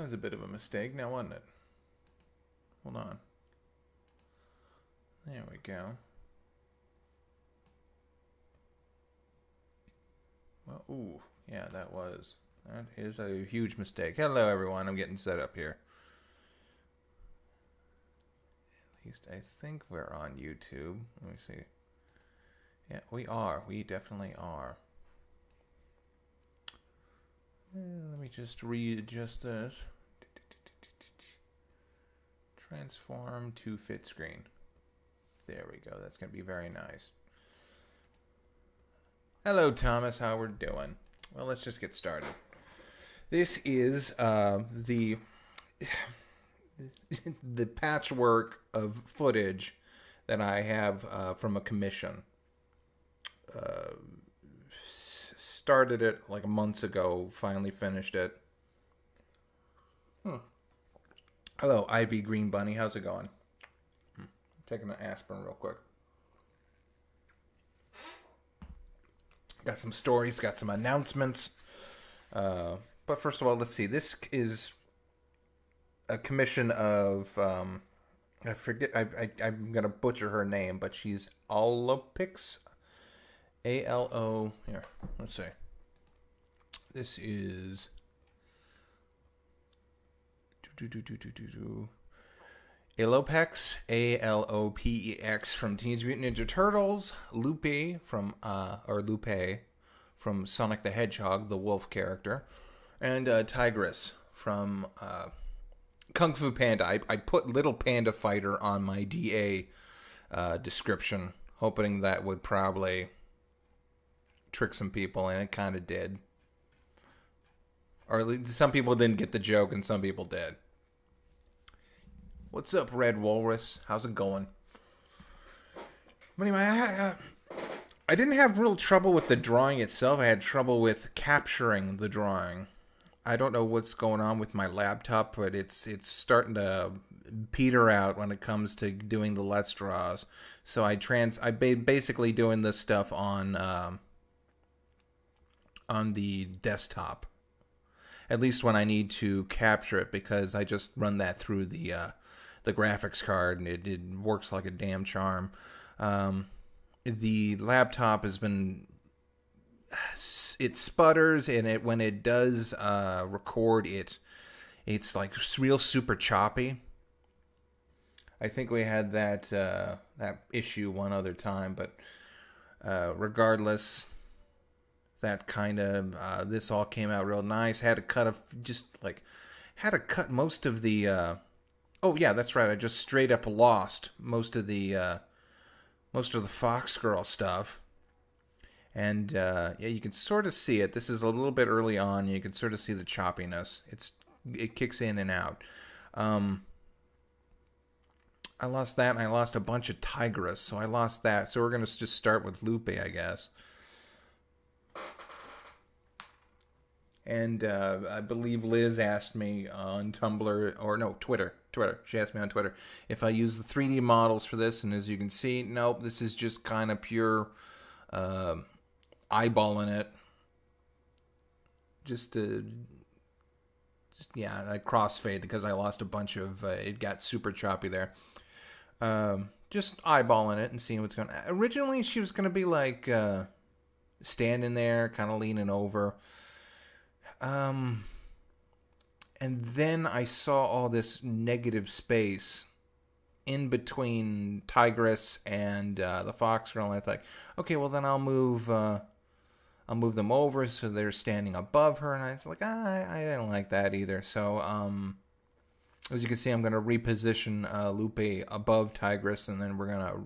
was a bit of a mistake now, wasn't it? Hold on. There we go. Well, ooh, yeah, that is a huge mistake. Hello, everyone. I'm getting set up here. At least I think we're on YouTube. Let me see. Yeah, we are. We definitely are. Let me just readjust this. Transform to fit screen. There we go. That's going to be very nice. Hello, Thomas. How we're doing? Well, let's just get started. This is the patchwork of footage that I have from a commission. Started it like months ago. Finally finished it. Hello, Ivy Green Bunny. How's it going? Taking an aspirin real quick. Got some stories, got some announcements. But first of all, let's see. This is a commission of, I forget, I'm going to butcher her name, but she's Alopix. A-L-O, here, let's see. This is... Alopex, A-L-O-P-E-X from Teenage Mutant Ninja Turtles, Lupe from Sonic the Hedgehog, the wolf character, and Tigress from Kung Fu Panda. I put Little Panda Fighter on my DA description, hoping that would probably trick some people, and it kind of did. Or at least some people didn't get the joke, and some people did. What's up, Red Walrus? How's it going? But anyway, I didn't have real trouble with the drawing itself. I had trouble with capturing the drawing. I don't know what's going on with my laptop, but it's starting to peter out when it comes to doing the Let's Draws. So I basically doing this stuff on the desktop. At least when I need to capture it, because I just run that through the graphics card, and it works like a damn charm. The laptop has been... It sputters, and when it does record, it's like real super choppy. I think we had that issue one other time, but regardless... That kind of this all came out real nice. Had to cut most of the oh yeah, that's right, I just straight up lost most of the Fox Girl stuff. And yeah, you can sort of see it. This is a little bit early on. You can sort of see the choppiness. It kicks in and out. I lost that, and I lost a bunch of Tigress, so I lost that. So we're gonna just start with Lupe, I guess. And I believe Liz asked me on Tumblr, or no, Twitter. She asked me on Twitter if I use the 3D models for this, and as you can see, nope, this is just kind of pure eyeballing it. Yeah, I crossfade because I lost a bunch of, it got super choppy there. Just eyeballing it and seeing what's going on. Originally, she was going to be like standing there, kind of leaning over. And then I saw all this negative space in between Tigress and the Fox Girl, and I was like, okay, well then I'll move them over so they're standing above her, and I was like, I don't like that either. So as you can see, I'm going to reposition Lupe above Tigress, and then we're going to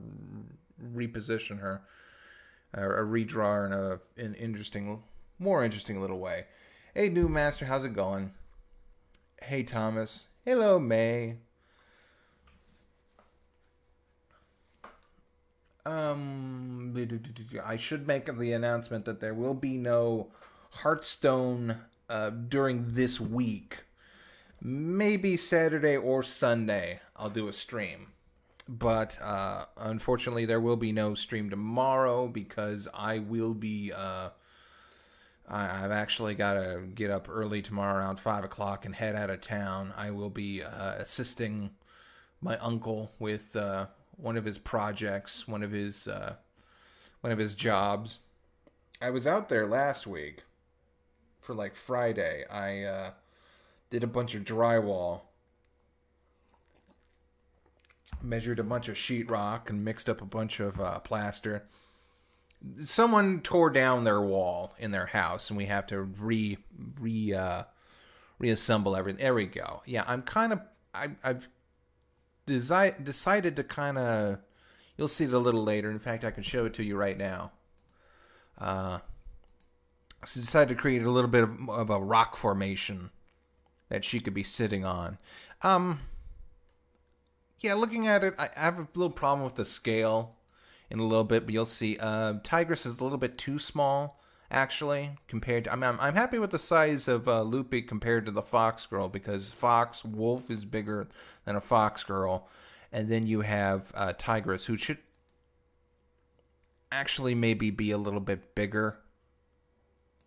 reposition her, or redraw her in an more interesting little way. Hey, New Master, how's it going? Hey, Thomas. Hello, May. I should make the announcement that there will be no Hearthstone during this week. Maybe Saturday or Sunday I'll do a stream. But unfortunately, there will be no stream tomorrow because I will be... I've actually got to get up early tomorrow around 5 o'clock and head out of town. I will be assisting my uncle with one of his projects, one of his jobs. I was out there last week for like Friday. I did a bunch of drywall, measured a bunch of sheetrock, and mixed up a bunch of plaster. Someone tore down their wall in their house, and we have to reassemble everything. There we go. Yeah, I've decided to kind of. You'll see it a little later. In fact, I can show it to you right now. So decided to create a little bit of a rock formation that she could be sitting on. Yeah, looking at it, I have a little problem with the scale in a little bit, but you'll see. Tigress is a little bit too small, actually, compared to. I'm happy with the size of Loopy compared to the fox girl, because wolf is bigger than a fox girl, and then you have Tigress, who should actually maybe be a little bit bigger,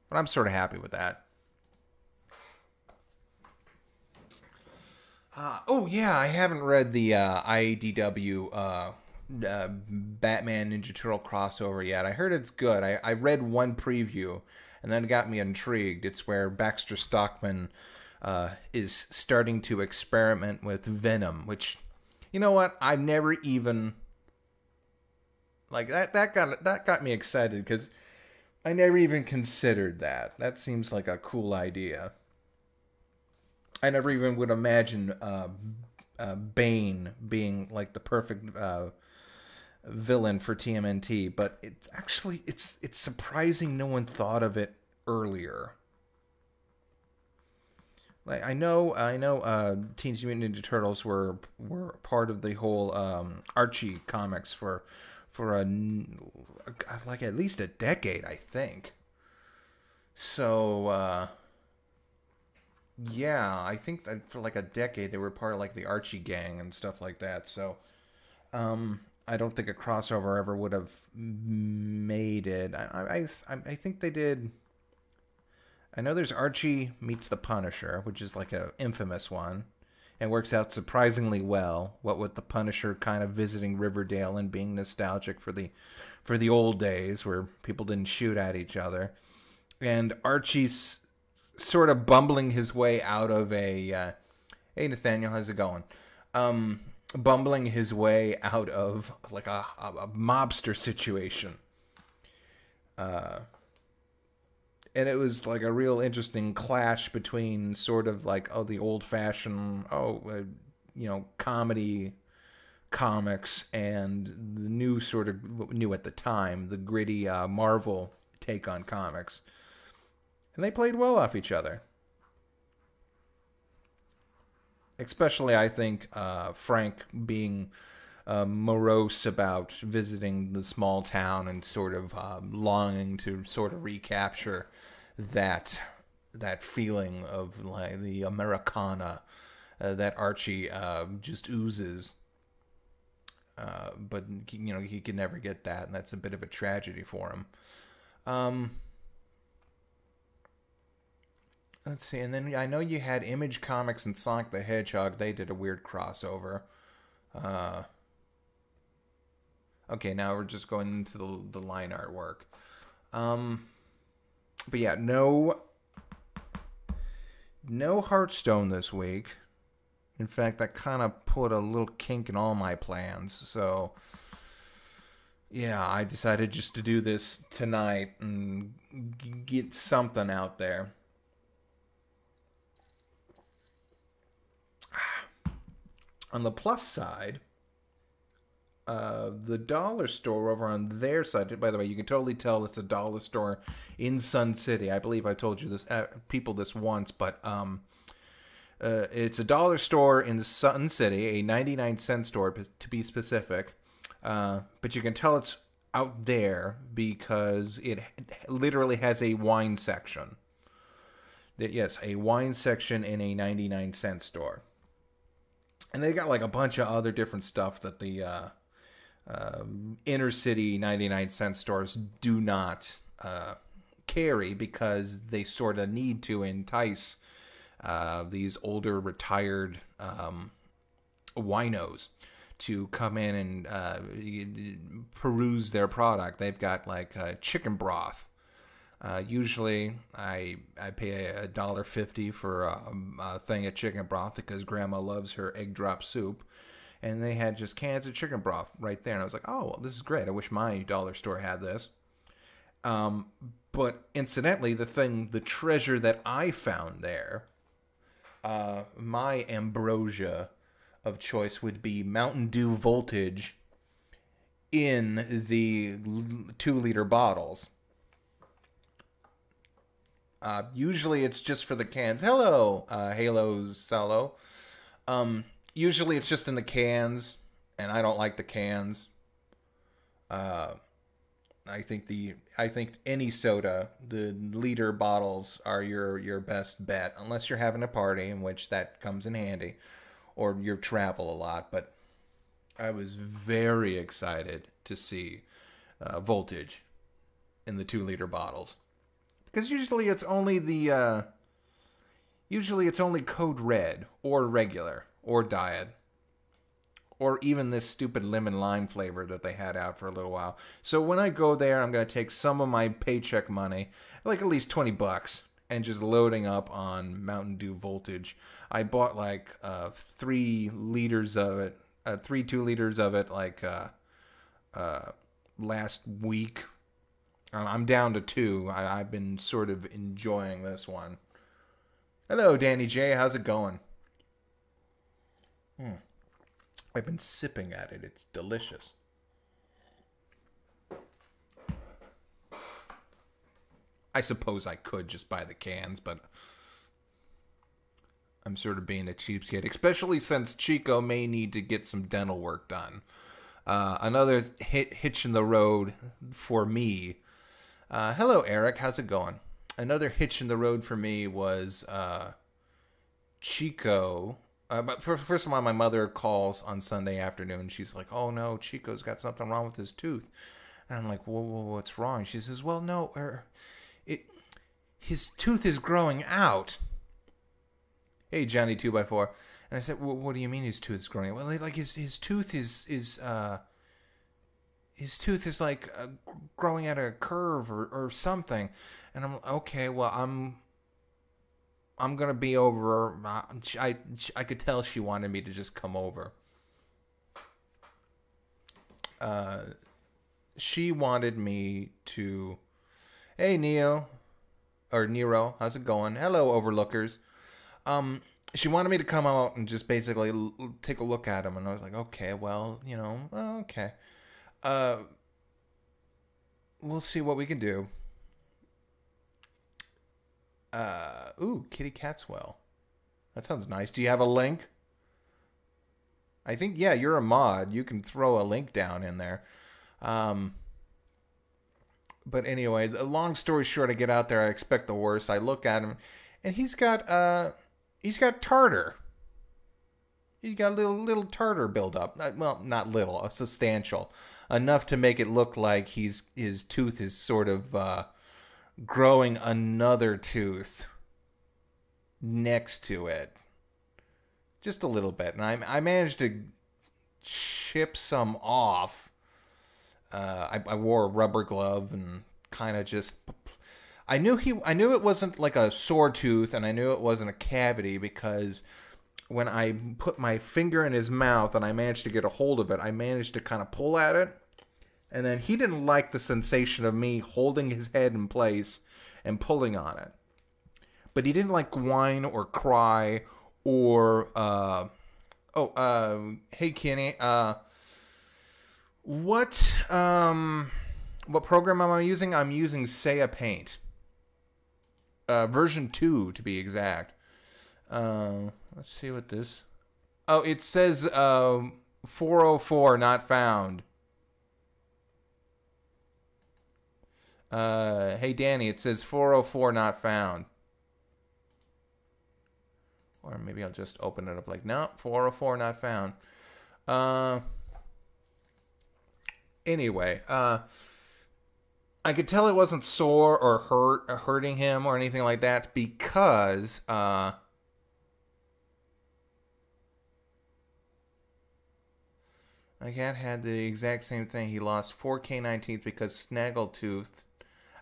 but I'm sort of happy with that. Oh yeah, I haven't read the IDW Batman Ninja Turtle crossover yet. I heard it's good. I read one preview, and then it got me intrigued. It's where Baxter Stockman is starting to experiment with Venom, which, you know what? I've never even like that got me excited, because I never even considered that. That seems like a cool idea. I never even would imagine Bane being like the perfect villain for TMNT, but it's surprising no one thought of it earlier. Like I know Teenage Mutant Ninja Turtles were part of the whole Archie comics for like at least a decade, I think. So yeah, I think that for like a decade they were part of like the Archie gang and stuff like that. So I don't think a crossover ever would have made it. I think they did. I know there's Archie meets the Punisher, which is like a infamous one, and works out surprisingly well. What with the Punisher kind of visiting Riverdale and being nostalgic for the old days where people didn't shoot at each other, and Archie's sort of bumbling his way out of a hey Nathaniel, how's it going? Bumbling his way out of like a mobster situation. And it was like a real interesting clash between sort of like the old-fashioned comedy comics and the new sort of new at the time, the gritty Marvel take on comics. And they played well off each other. Especially, I think, Frank being morose about visiting the small town and sort of longing to sort of recapture that feeling of like the Americana that Archie just oozes. But he can never get that, and that's a bit of a tragedy for him. Let's see, and then I know you had Image Comics and Sonic the Hedgehog. They did a weird crossover. Okay, now we're just going into the line artwork. But yeah, no Hearthstone this week. In fact, that kind of put a little kink in all my plans. So yeah, I decided just to do this tonight and get something out there. On the plus side, the dollar store over on their side, by the way, you can totally tell it's a dollar store in Sun City. I believe I told you this, people this once, but it's a dollar store in Sun City, a 99-cent store to be specific. But you can tell it's out there because it literally has a wine section. Yes, a wine section in a 99-cent store. And they got like a bunch of other different stuff that the inner city 99-cent stores do not carry because they sort of need to entice these older retired winos to come in and peruse their product. They've got like chicken broth. Usually I pay $1.50 for a thing of chicken broth because Grandma loves her egg drop soup. And they had just cans of chicken broth right there. And I was like, oh, well, this is great. I wish my dollar store had this. But incidentally, the treasure that I found there, my ambrosia of choice would be Mountain Dew Voltage in the 2-liter bottles. Usually it's just for the cans. Hello, Halo's Solo. Usually it's just in the cans, and I don't like the cans. I think any soda, the liter bottles are your best bet, unless you're having a party, in which that comes in handy, or you travel a lot. But I was very excited to see Voltage in the 2-liter bottles, because usually it's only Code Red or regular or diet, or even this stupid lemon lime flavor that they had out for a little while. So when I go there, I'm going to take some of my paycheck money, like at least $20, and just loading up on Mountain Dew Voltage. I bought like 3 liters of it, 3 2-liters of it, like last week. I'm down to 2. I've been sort of enjoying this one. Hello, Danny J. How's it going? I've been sipping at it. It's delicious. I suppose I could just buy the cans, but I'm sort of being a cheapskate, especially since Chico may need to get some dental work done. Another hitch in the road for me. Hello, Eric. How's it going? Another hitch in the road for me was Chico. But first of all, my mother calls on Sunday afternoon. She's like, oh, no, Chico's got something wrong with his tooth. And I'm like, whoa, what's wrong? She says, well, no, his tooth is growing out. Hey, Johnny 2x4. And I said, well, what do you mean his tooth is growing out? Well, like his tooth is like growing at a curve or something. And I'm okay. Well, I'm gonna be over. I could tell she wanted me to just come over. She wanted me to. Hey, Nero, how's it going? Hello, overlookers. She wanted me to come out and just basically take a look at him, and I was like, okay, well, okay. We'll see what we can do. Ooh, Kitty Catswell. That sounds nice. Do you have a link? I think, yeah, you're a mod. You can throw a link down in there. But anyway, long story short, I get out there. I expect the worst. I look at him, and he's got tartar. He's got a little tartar buildup. Well, not little, substantial. Enough to make it look like his tooth is sort of growing another tooth next to it. Just a little bit. And I managed to chip some off. I wore a rubber glove and kind of just... I knew it wasn't like a sore tooth, and I knew it wasn't a cavity, because when I put my finger in his mouth and I managed to get a hold of it, I managed to kind of pull at it. And then he didn't like the sensation of me holding his head in place and pulling on it. But he didn't like whine or cry or, hey Kenny, what program am I using? I'm using Saya Paint. Version 2 to be exact. Let's see what this... Oh, it says 404 not found. Hey Danny, it says 404 not found. Or maybe I'll just open it up like, no, 404 not found. Anyway, I could tell it wasn't sore or hurting him or anything like that because my cat had the exact same thing. He lost 4 canine teeth because snaggletooth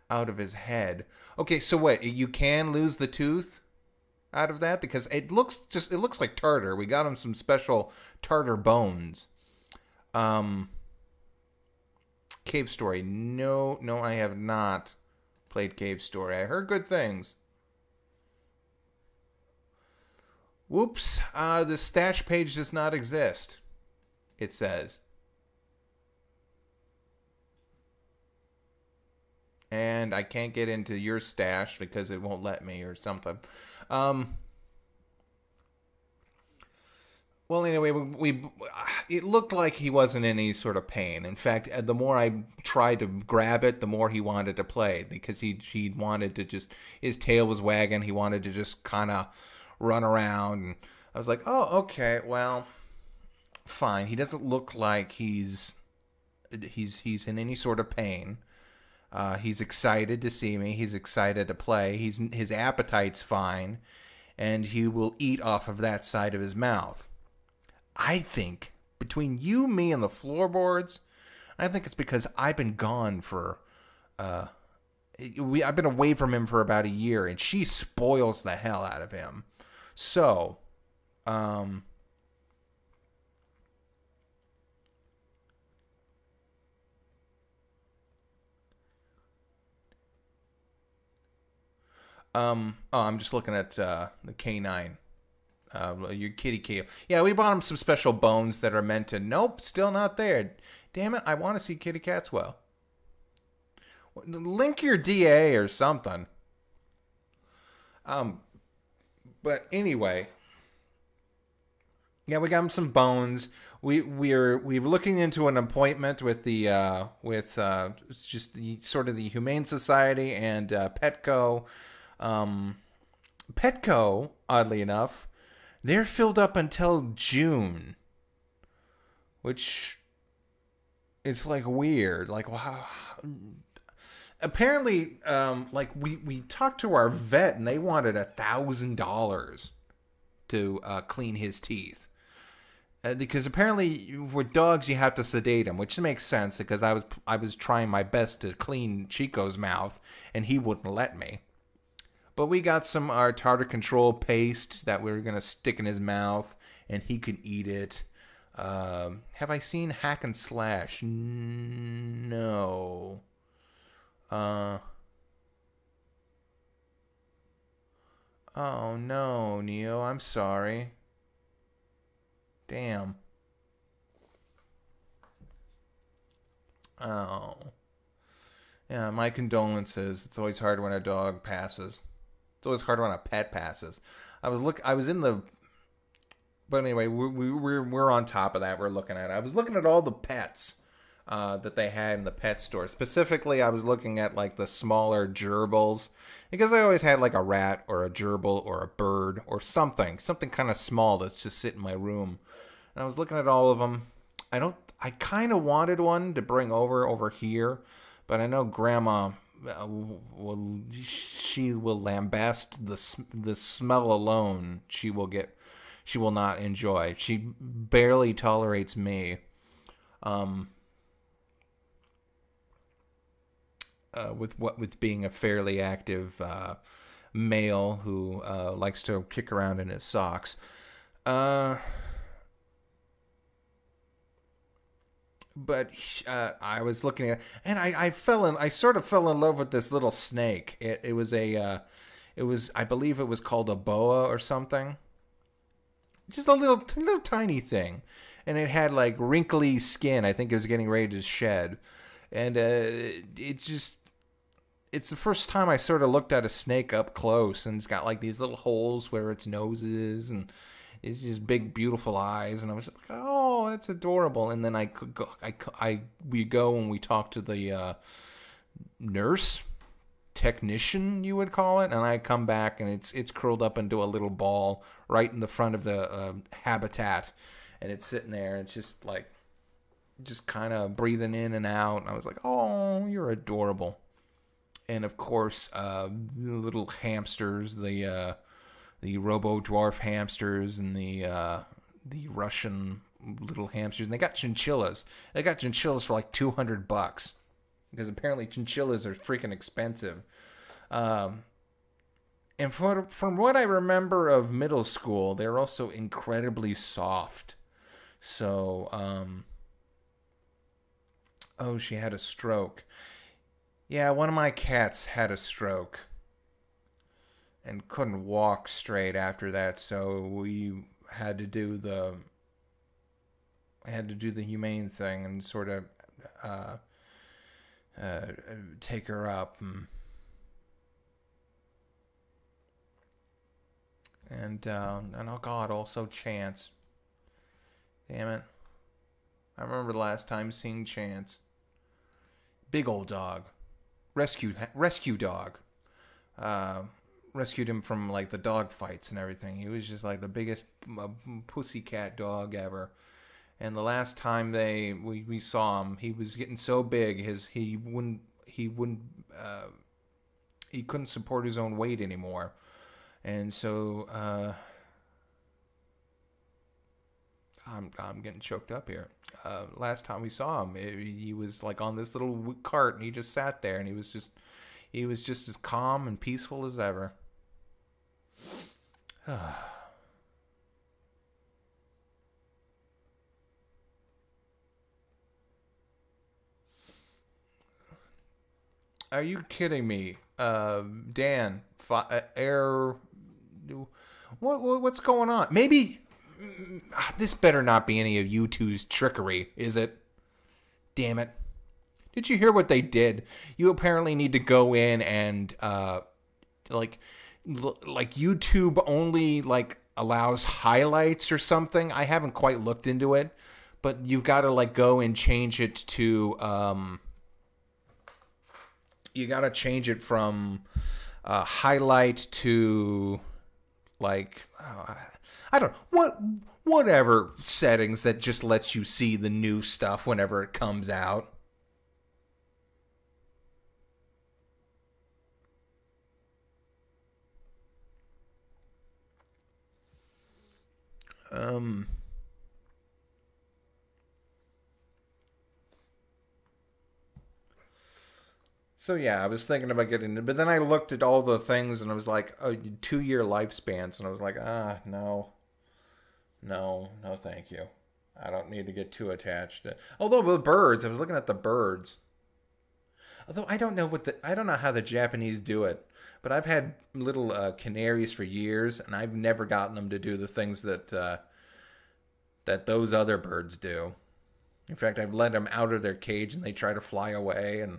out of his head. Okay, so what? You can lose the tooth out of that because it looks like tartar. We got him some special tartar bones. Cave Story. No, I have not played Cave Story. I heard good things. Whoops. The stash page does not exist, it says. And I can't get into your stash because it won't let me or something. Well, anyway, it looked like he wasn't in any sort of pain. In fact, the more I tried to grab it, the more he wanted to play because he wanted to just, his tail was wagging. He wanted to just kind of run around. And I was like, oh, okay, well, fine. He doesn't look like he's in any sort of pain. He's excited to see me. He's excited to play. His appetite's fine, and he will eat off of that side of his mouth. I think between you, me, and the floorboards, I think it's because I've been gone for, I've been away from him for about a year, and she spoils the hell out of him. So, I'm just looking at the canine. Your kitty kale. Yeah, we bought him some special bones that are meant to... Nope, still not there. Damn it, I want to see Kitty Catswell. Link your DA or something. But anyway... Yeah, we got him some bones. We're looking into an appointment with the just the sort of the Humane Society and Petco. Petco, oddly enough, they're filled up until June, which is like weird. Like, wow. Apparently, like we talked to our vet and they wanted $1,000 to clean his teeth. Because apparently with dogs you have to sedate them, which makes sense because I was trying my best to clean Chico's mouth and he wouldn't let me. But we got our tartar control paste that we were gonna stick in his mouth and he could eat it. Have I seen Hack and Slash? No. Oh no, Neo, I'm sorry. Damn. Oh. Yeah, my condolences. It's always hard when a dog passes. It's always hard when a pet passes. I was in the... But anyway, we're on top of that. We're looking at it. I was looking at all the pets that they had in the pet store. Specifically, I was looking at like the smaller gerbils. Because I always had like a rat or a gerbil or a bird or something kind of small that's just sit in my room. And I was looking at all of them. I kind of wanted one to bring over here, but I know Grandma she will lambast the smell alone. She will not enjoy. She barely tolerates me. With being a fairly active male who likes to kick around in his socks. But I was looking at, and I sort of fell in love with this little snake. It was I believe it was called a boa or something. Just a little tiny thing, and it had like wrinkly skin. I think it was getting ready to shed, and it's the first time I sort of looked at a snake up close, and it's got like these little holes where its nose is, and it's just big, beautiful eyes, and I was just like, oh, that's adorable. And then we go and we talk to the nurse, technician, you would call it, and I come back and it's curled up into a little ball right in the front of the habitat, and it's sitting there, and it's just kind of breathing in and out, and I was like, oh, you're adorable. and of course, little hamsters, the Robo Dwarf hamsters, and the Russian little hamsters. And they got chinchillas. They got chinchillas for like $200 because apparently chinchillas are freaking expensive. And from what I remember of middle school, they're also incredibly soft. So, oh, she had a stroke. Yeah, one of my cats had a stroke and couldn't walk straight after that, so we had to do the humane thing and sort of take her up and oh god, also Chance. Damn it. I remember the last time seeing Chance. Big old dog. Rescue dog. Rescued him from like the dog fights and everything. He was just like the biggest pussycat dog ever. And the last time we saw him, he was getting so big he couldn't support his own weight anymore. And so I'm getting choked up here. Last time we saw him, he was like on this little cart, and he just sat there, and he was just as calm and peaceful as ever. Are you kidding me, Dan? What's going on? Maybe this better not be any of you two's trickery, is it? Damn it. Did you hear what they did? You apparently need to go in and like YouTube only like allows highlights or something. I haven't quite looked into it, but you've got to like go and change it to you got to change it from highlight to like I don't know, whatever settings that just lets you see the new stuff whenever it comes out. So yeah, I was thinking about getting it, but then I looked at all the things and I was like, oh, 2-year lifespans, and I was like, no, thank you. I don't need to get too attached. Although the birds, I was looking at the birds. Although I don't know how the Japanese do it, but I've had little canaries for years, and I've never gotten them to do the things that those other birds do. In fact, I've let them out of their cage and they try to fly away, and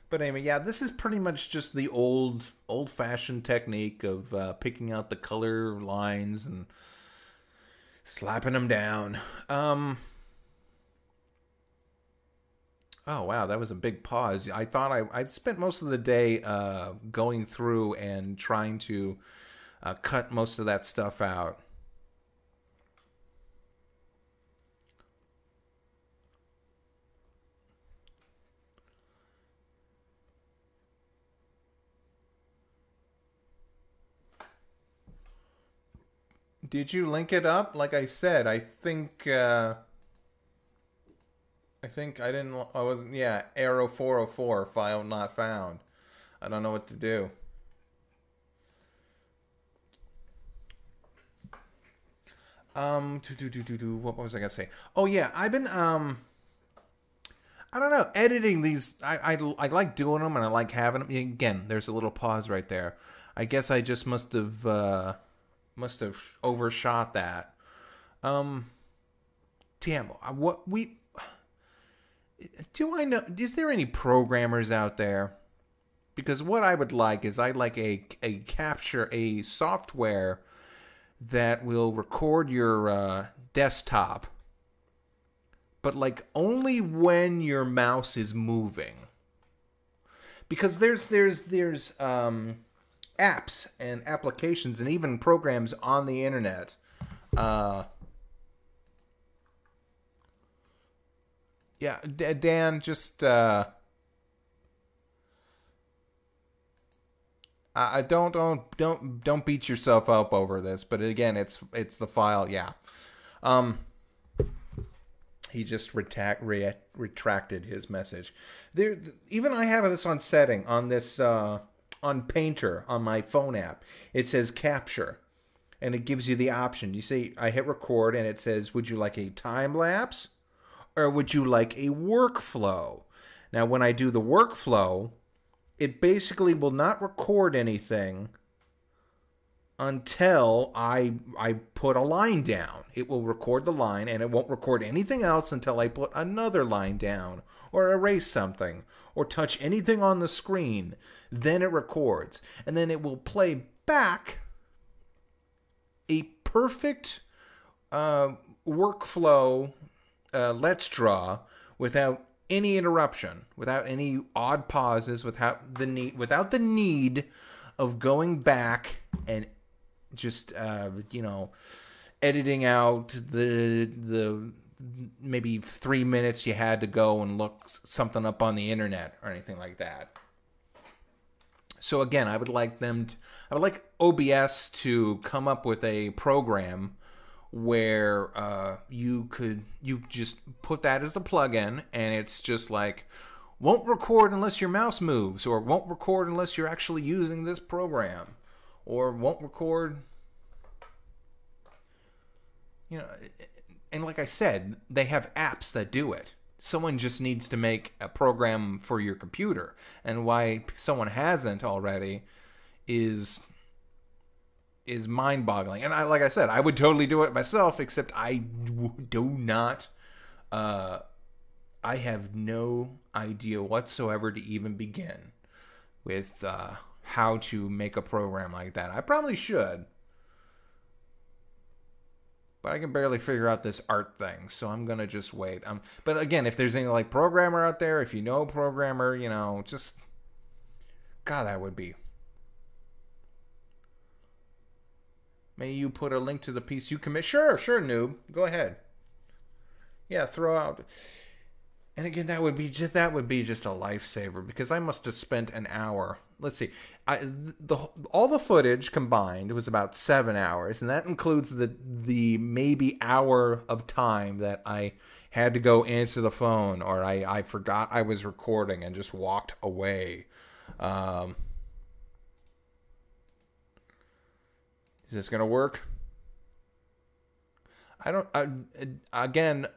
but anyway, yeah, this is pretty much just the old-fashioned technique of picking out the color lines and slapping them down. Oh, wow, that was a big pause. I thought I spent most of the day going through and trying to cut most of that stuff out. Did you link it up? Like I said, I think I didn't. I wasn't. Yeah, Arrow 404 file not found. I don't know what to do. What was I gonna say? Oh yeah, I've been I don't know, editing these. I like doing them and I like having them. Again, there's a little pause right there. I guess I just must have overshot that. Damn, do I know? Is there any programmers out there? Because what I would like is I'd like a software that will record your desktop, but like only when your mouse is moving. Because there's apps and applications and even programs on the internet. Yeah, Dan, just don't beat yourself up over this. But again, it's the file. Yeah, he just retracted his message. There, even I have this on setting on this on Painter on my phone app. It says capture, and it gives you the option. You say I hit record, and it says, "Would you like a time lapse, or would you like a workflow?" Now, when I do the workflow, it basically will not record anything until I put a line down. It will record the line, and it won't record anything else until I put another line down, or erase something, or touch anything on the screen. Then it records. And then it will play back a perfect workflow Let's Draw without any interruption, without any odd pauses, without the need of going back and just editing out the maybe 3 minutes you had to go and look something up on the internet or anything like that. So again, I would like OBS to come up with a program where you just put that as a plugin, and it's just like, won't record unless your mouse moves, or won't record unless you're actually using this program, or won't record, and like I said, they have apps that do it. Someone just needs to make a program for your computer, and why someone hasn't already is mind-boggling. And like I said, I would totally do it myself, except I do not. I have no idea whatsoever to even begin with how to make a program like that. I probably should, but I can barely figure out this art thing, so I'm gonna just wait. But again, if there's any programmer out there, if you know a programmer, just God, that would be. May you put a link to the piece you commit? Sure, noob. Go ahead. Yeah, throw out. And again, that would be just a lifesaver, because I must have spent an hour. Let's see. All the footage combined was about 7 hours, and that includes the maybe hour of time that I had to go answer the phone, or I forgot I was recording and just walked away. Is this gonna work? Dan,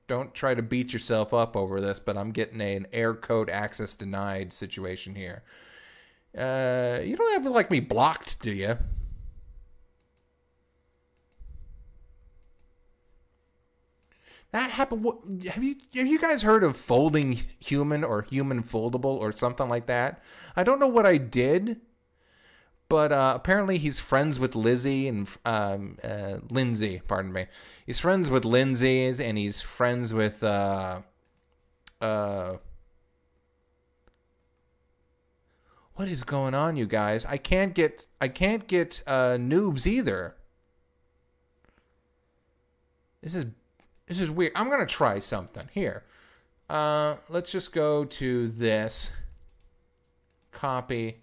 don't try to beat yourself up over this, but I'm getting an air code access denied situation here. You don't have to like me blocked, do you? That happened. Have you guys heard of folding human or human foldable or something like that? I don't know what I did. But apparently he's friends with Lizzie and Lindsay. Pardon me. He's friends with Lindsay, and he's friends with what is going on, you guys? I can't get noobs either. This is weird. I'm gonna try something here. Let's just go to this. Copy.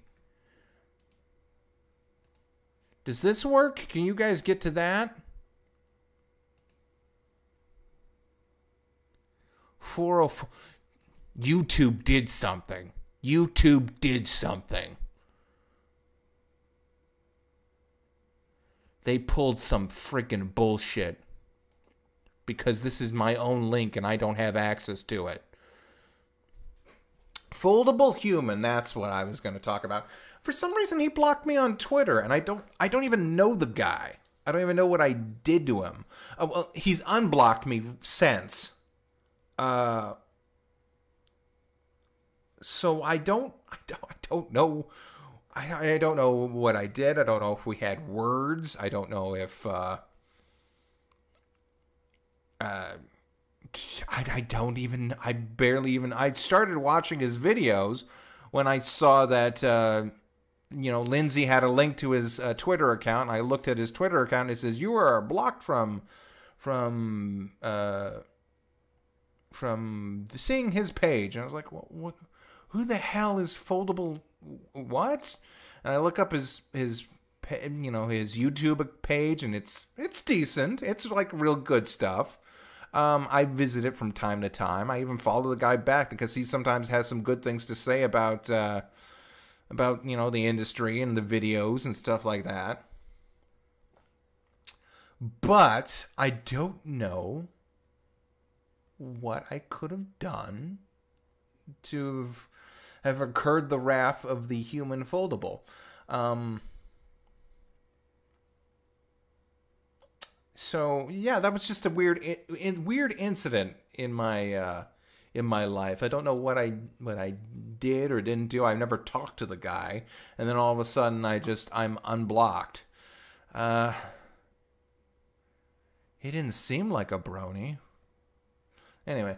Does this work? Can you guys get to that? 404. YouTube did something. YouTube did something. They pulled some freaking bullshit. Because this is my own link and I don't have access to it. Foldable human, that's what I was going to talk about. For some reason, he blocked me on Twitter, and I don't even know the guy. I don't even know what I did to him. Well, he's unblocked me since. So I don't know. I don't know what I did. I don't know if we had words. I don't know if I started watching his videos when I saw that Lindsay had a link to his Twitter account, and I looked at his Twitter account, and it says, you are blocked from seeing his page. And I was like, what? Who the hell is Foldable? What? And I look up his YouTube page, and it's decent. It's like real good stuff. I visit it from time to time. I even follow the guy back because he sometimes has some good things to say about the industry and the videos and stuff like that. But I don't know what I could have done to have incurred the wrath of the human Foldable. So yeah, that was just a weird incident in my life. I don't know what I did or didn't do. I've never talked to the guy, and then all of a sudden I'm unblocked. He didn't seem like a brony. Anyway,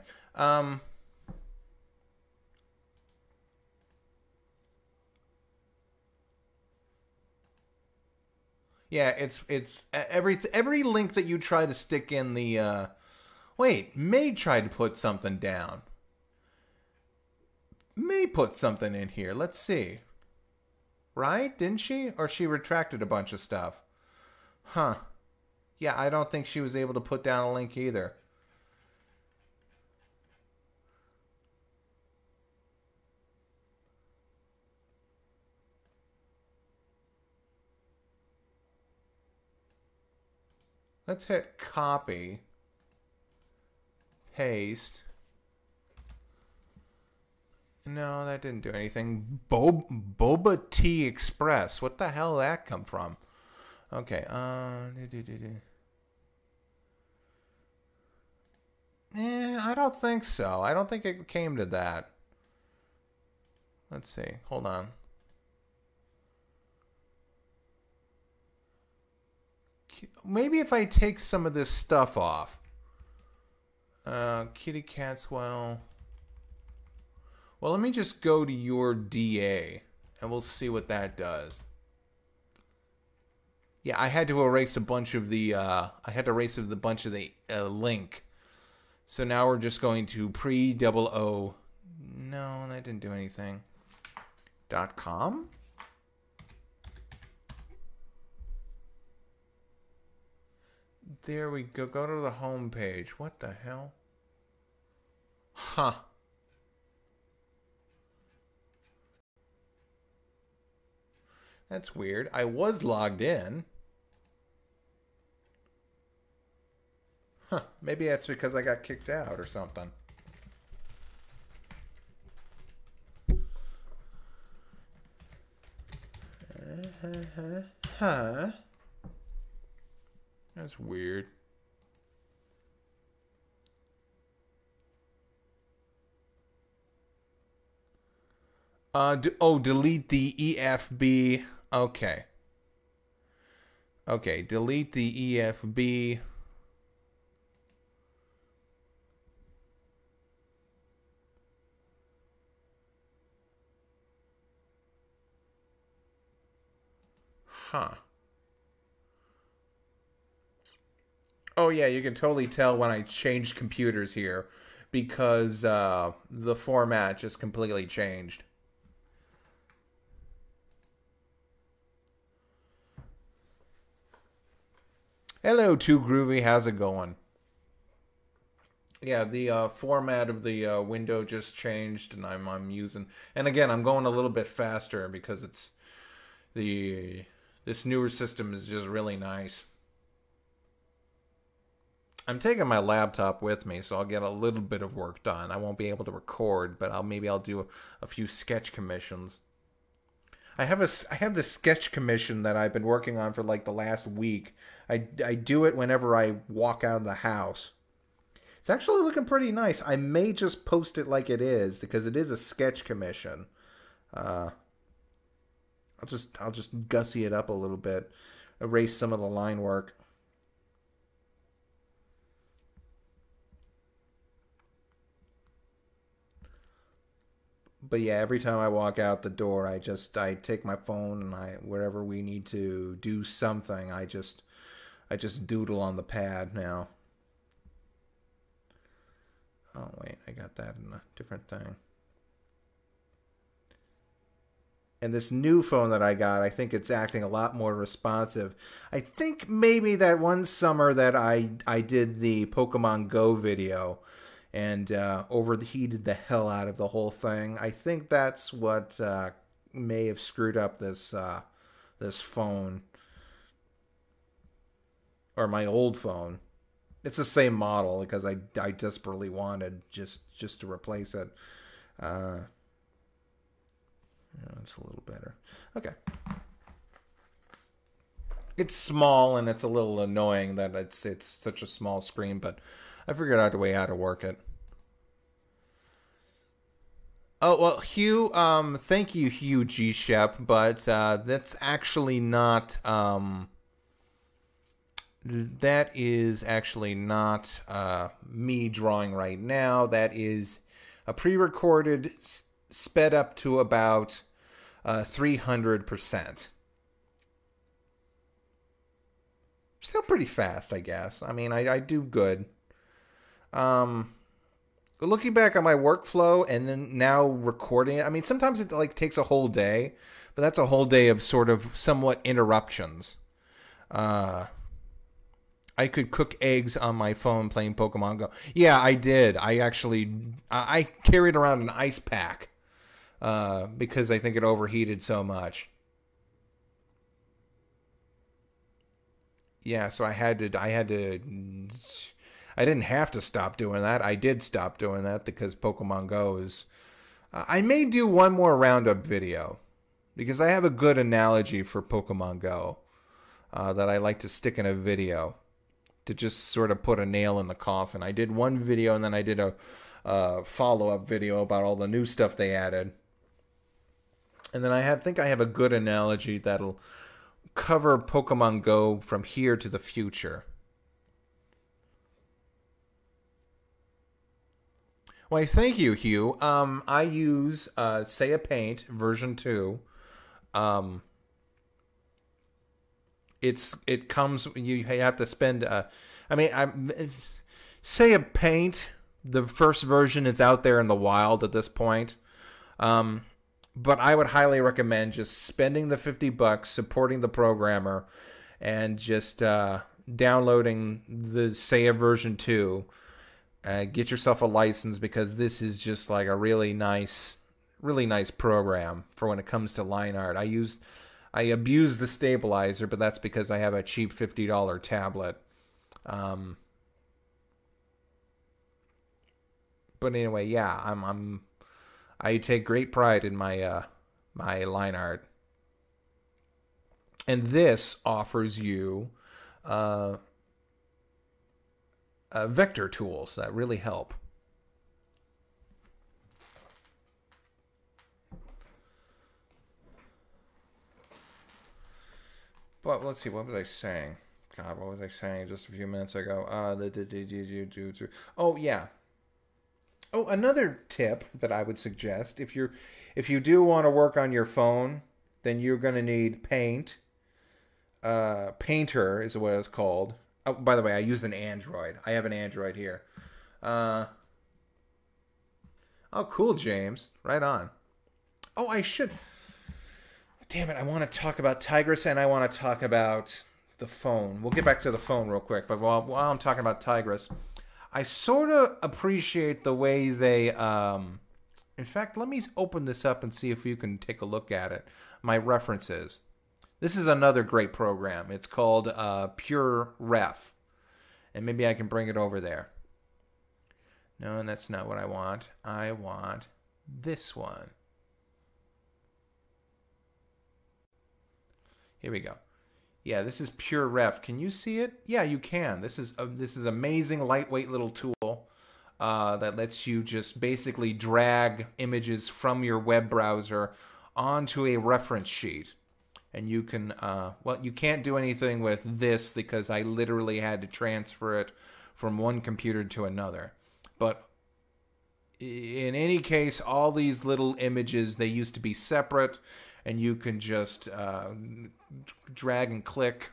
yeah, it's every link that you try to stick in the wait, May tried to put something down. May put something in here. Let's see. Right? Didn't she? Or she retracted a bunch of stuff. Huh. Yeah, I don't think she was able to put down a link either. Let's hit copy, paste. No, that didn't do anything. Boba Tea Express. What the hell did that come from? Okay. I don't think so. I don't think it came to that. Let's see. Hold on. Maybe if I take some of this stuff off. Kitty cats, well, let me just go to your DA, and we'll see what that does. Yeah, I had to erase a bunch of the, link. So now we're just going to pre-00. No, that didn't do anything. .com? There we go. Go to the home page. What the hell? Huh. That's weird. I was logged in. Huh. Maybe that's because I got kicked out or something. Huh. That's weird. Delete the EFB. Okay. Okay, delete the EFB. Huh. Oh yeah, you can totally tell when I changed computers here because the format just completely changed. Hello, Too Groovy. How's it going? Yeah, the format of the window just changed, and I'm using. And again, I'm going a little bit faster because it's this newer system is just really nice. I'm taking my laptop with me, so I'll get a little bit of work done. I won't be able to record, but maybe I'll do a few sketch commissions. I have this sketch commission that I've been working on for like the last week. I do it whenever I walk out of the house. It's actually looking pretty nice. I may just post it like it is because it is a sketch commission. I'll just gussy it up a little bit, erase some of the line work. But yeah, every time I walk out the door, I take my phone and wherever we need to do something, I just doodle on the pad now. Oh wait, I got that in a different thing. And this new phone that I got, I think it's acting a lot more responsive. I think maybe that one summer that I did the Pokemon Go video and overheated the hell out of the whole thing. I think that's what may have screwed up this this phone, or my old phone. It's the same model because I desperately wanted just to replace it. It's a little better. Okay. It's small and it's a little annoying that it's such a small screen, but I figured out a way how to work it. Oh, well, Hugh, thank you, Hugh G. Shep, but that's actually not, that is actually not me drawing right now. That is a pre-recorded, sped up to about 300%. Still pretty fast, I guess. I mean, I do good. Looking back on my workflow and then now recording it, I mean, sometimes it like takes a whole day, but that's a whole day of sort of somewhat interruptions. I could cook eggs on my phone playing Pokemon Go. Yeah, I did. I carried around an ice pack because I think it overheated so much. Yeah, so I didn't have to stop doing that. I did stop doing that because Pokemon Go is... I may do one more roundup video because I have a good analogy for Pokemon Go that I like to stick in a video to just sort of put a nail in the coffin. I did one video and then I did a follow-up video about all the new stuff they added. And then I think I have a good analogy that'll cover Pokemon Go from here to the future. Why, thank you, Hugh. I use Say a Paint version 2. It comes, you have to spend. Say a Paint. The first version is out there in the wild at this point. But I would highly recommend just spending the $50, supporting the programmer, and just downloading the Say a version 2. Get yourself a license because this is just like a really nice program for when it comes to line art. I abuse the stabilizer, but that's because I have a cheap $50 tablet. But anyway, yeah, I take great pride in my my line art, and this offers you vector tools that really help. But let's see, what was I saying? God, what was I saying just a few minutes ago? Oh yeah. Oh, another tip that I would suggest if you do want to work on your phone, then you're going to need Paint. Painter is what it's called. Oh, by the way, I use an Android. I have an Android here. Oh, cool, James. Right on. Oh, I should. Damn it, I want to talk about Tigress and I want to talk about the phone. We'll get back to the phone real quick, but while I'm talking about Tigress, I sort of appreciate the way they... in fact, let me open this up and see if you can take a look at it. My references. This is another great program. It's called Pure Ref. And maybe I can bring it over there. No, that's not what I want. I want this one. Here we go. Yeah, this is Pure Ref. Can you see it? Yeah, you can. This is amazing lightweight little tool that lets you just basically drag images from your web browser onto a reference sheet. And you can, well, you can't do anything with this because I literally had to transfer it from one computer to another. But in any case, all these little images, they used to be separate, and you can just drag and click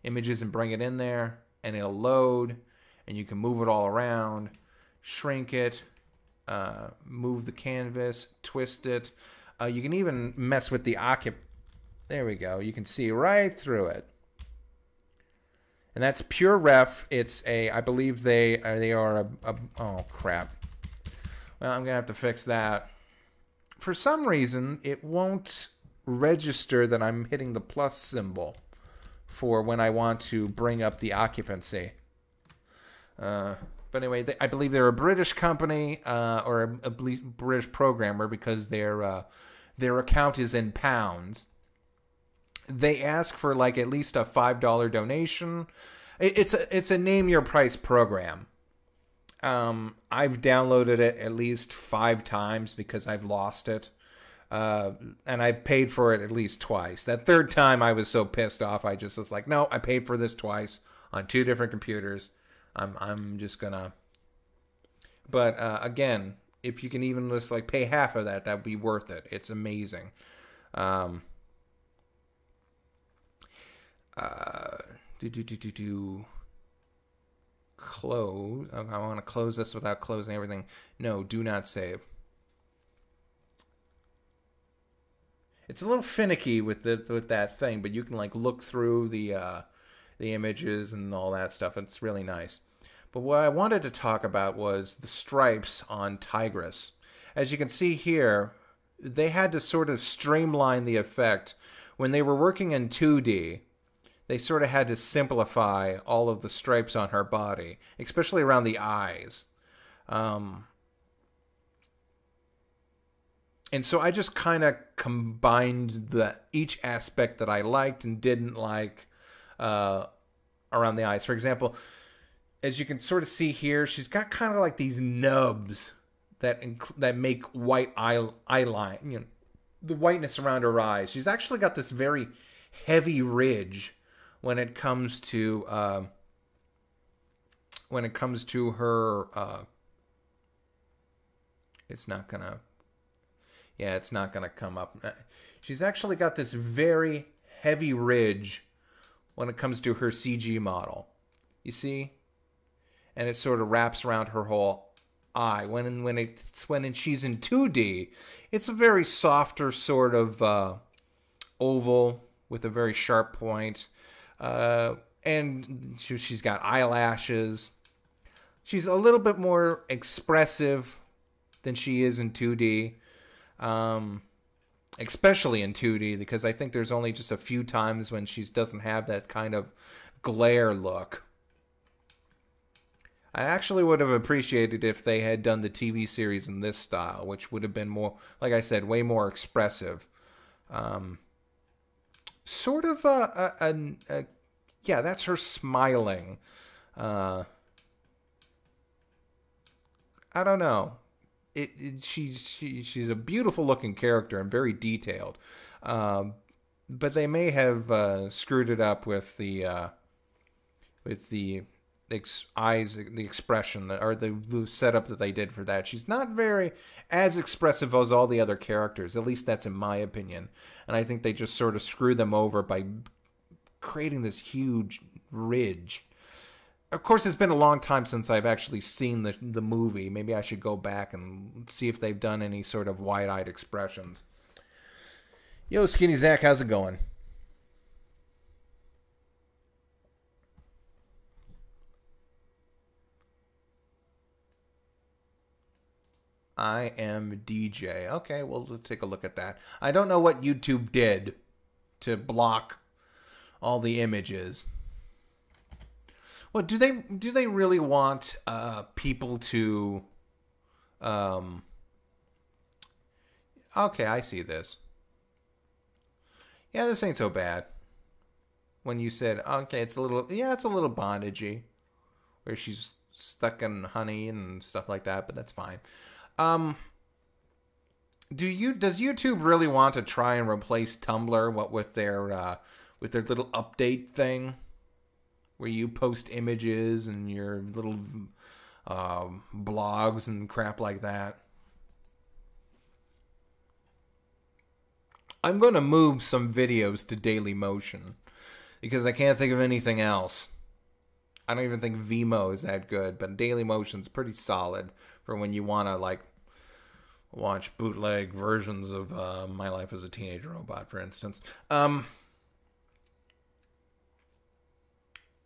images and bring it in there, and it'll load, and you can move it all around, shrink it, move the canvas, twist it. You can even mess with the There we go. You can see right through it. And that's pure ref. It's a, I believe they are a oh crap. Well, I'm gonna have to fix that. For some reason, it won't register that I'm hitting the plus symbol for when I want to bring up the occupancy. But anyway, I believe they're a British company or a British programmer because their account is in pounds. They ask for like at least a $5 donation. It's a name your price program. I've downloaded it at least 5 times because I've lost it. And I've paid for it at least twice. That third time I was so pissed off, I just was like, no, I paid for this twice on 2 different computers. I'm just gonna. But again, if you can even just like pay half of that, that'd be worth it. It's amazing. Close. I want to close this without closing everything. No, do not save. It's a little finicky with that thing, but you can like look through the images and all that stuff. It's really nice. But what I wanted to talk about was the stripes on Tigress. As you can see here, they had to sort of streamline the effect when they were working in 2D. They sort of had to simplify all of the stripes on her body, especially around the eyes. And so I just kind of combined each aspect that I liked and didn't like around the eyes. For example, as you can sort of see here, she's got kind of like these nubs that make white eye line, you know, the whiteness around her eyes. She's actually got this very heavy ridge when it comes to her it's not gonna come up. She's actually got this very heavy ridge when it comes to her CG model, you see, and it sort of wraps around her whole eye. When she's in 2D, it's a very softer sort of oval with a very sharp point. And she's got eyelashes. She's a little bit more expressive than she is in 2D. Especially in 2D, because I think there's only just a few times when she doesn't have that kind of glare look. I actually would have appreciated if they had done the TV series in this style, which would have been more, like I said, way more expressive. Sort of yeah, that's her smiling. I don't know. She's a beautiful looking character and very detailed. But they may have screwed it up with the eyes, the expression, or the setup that they did for that. She's not very as expressive as all the other characters. At least that's in my opinion. And I think they just sort of screwed them over by creating this huge ridge. Of course, it's been a long time since I've actually seen the movie. Maybe I should go back and see if they've done any sort of wide-eyed expressions. Yo, Skinny Zach, how's it going? I am DJ. Okay, well, let's take a look at that. I don't know what YouTube did to block all the images. Well, do they really want people to? Okay, I see this. Yeah, this ain't so bad. When you said, okay, it's a little bondagey, where she's stuck in honey and stuff like that, but that's fine. Does YouTube really want to try and replace Tumblr with their little update thing, where you post images and your little blogs and crap like that. I'm going to move some videos to Daily Motion because I can't think of anything else. I don't even think Vimeo is that good, but Daily Motion's pretty solid for when you want to like watch bootleg versions of My Life as a Teenage Robot, for instance.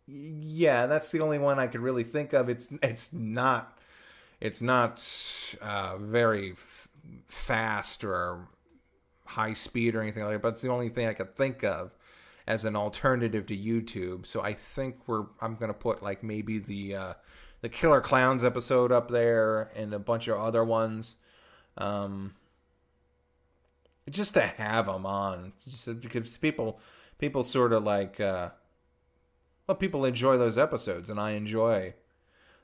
Yeah, that's the only one I could really think of. It's not very fast or high speed or anything like that, but it's the only thing I could think of as an alternative to YouTube. So I think I'm gonna put like maybe the Killer Clowns episode up there and a bunch of other ones, just to have them on, just because people sort of like people enjoy those episodes, and I enjoy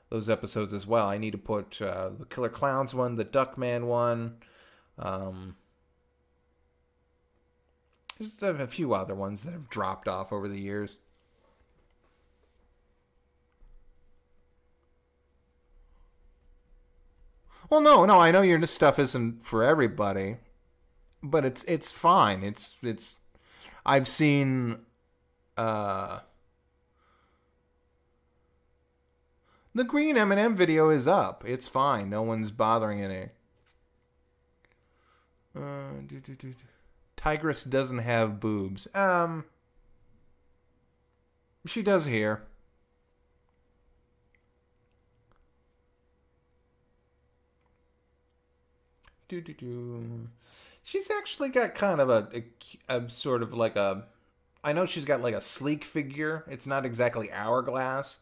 those episodes as well. I need to put the Killer Clowns one, the Duckman one. Just a few other ones that have dropped off over the years. Well, no, I know your stuff isn't for everybody, but it's fine. It's I've seen the green M&M video is up. It's fine. No one's bothering any. Tigress doesn't have boobs. She does here. She's actually got kind of a sort of like a... I know she's got like a sleek figure. It's not exactly hourglass.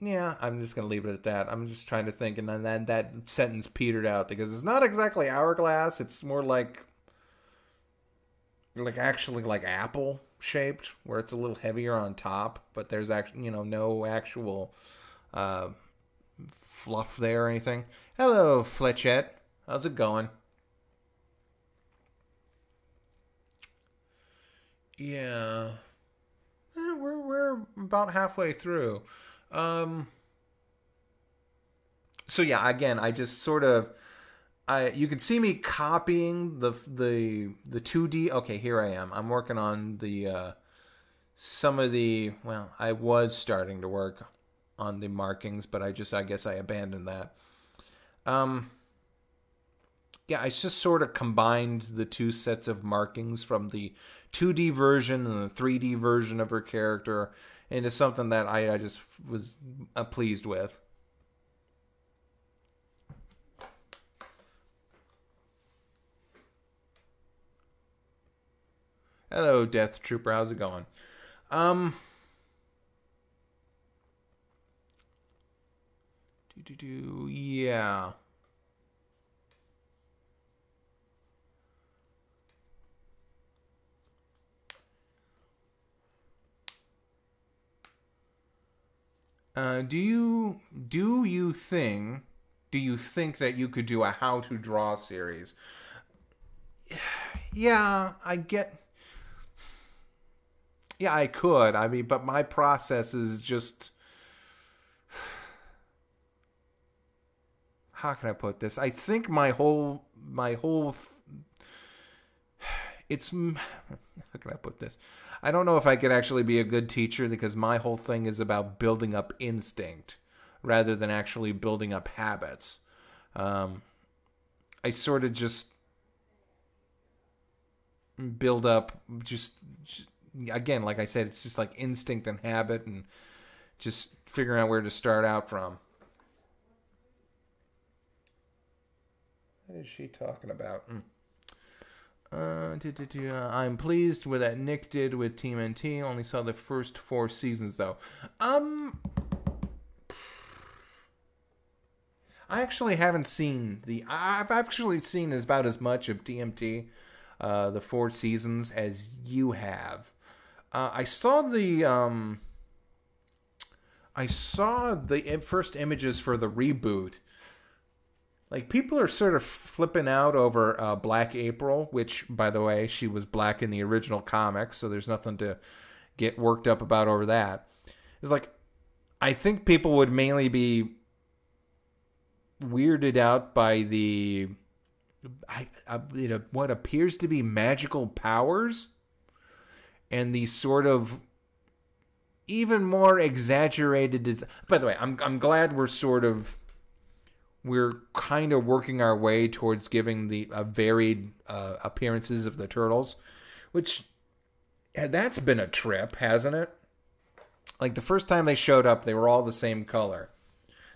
Yeah, I'm just going to leave it at that. I'm just trying to think, and then that sentence petered out because it's not exactly hourglass. It's more like actually like apple shaped, where it's a little heavier on top, but there's actually, no actual fluff there or anything. Hello, Fletchette. How's it going? Yeah. We're about halfway through. So yeah, again, I just sort of, you can see me copying the 2D. Okay, here I am. I'm working on the, I was starting to work on the markings, but I guess I abandoned that. Yeah, I just sort of combined the two sets of markings from the 2D version and the 3D version of her character into something that I just was pleased with. Hello, Death Trooper. How's it going? Yeah. Do you think that you could do a how to draw series? Yeah, yeah, I could. I mean, but my process is just, how can I put this? I think it's, how can I put this? I don't know if I could actually be a good teacher because my whole thing is about building up instinct rather than actually building up habits. I sort of just build up just again, like I said, it's just like instinct and habit and just figuring out where to start out from. What is she talking about? I'm pleased with that Nick did with Team NT. Only saw the first 4 seasons though. I actually haven't seen I've actually seen about as much of TMT, the 4 seasons, as you have. I saw the first images for the reboot. Like, people are sort of flipping out over Black April, which, by the way, she was black in the original comics, so there's nothing to get worked up about over that. It's like, I think people would mainly be weirded out by what appears to be magical powers and the sort of even more exaggerated. By the way, I'm glad we're kind of working our way towards giving the varied appearances of the turtles, which that's been a trip, hasn't it? Like the first time they showed up, they were all the same color.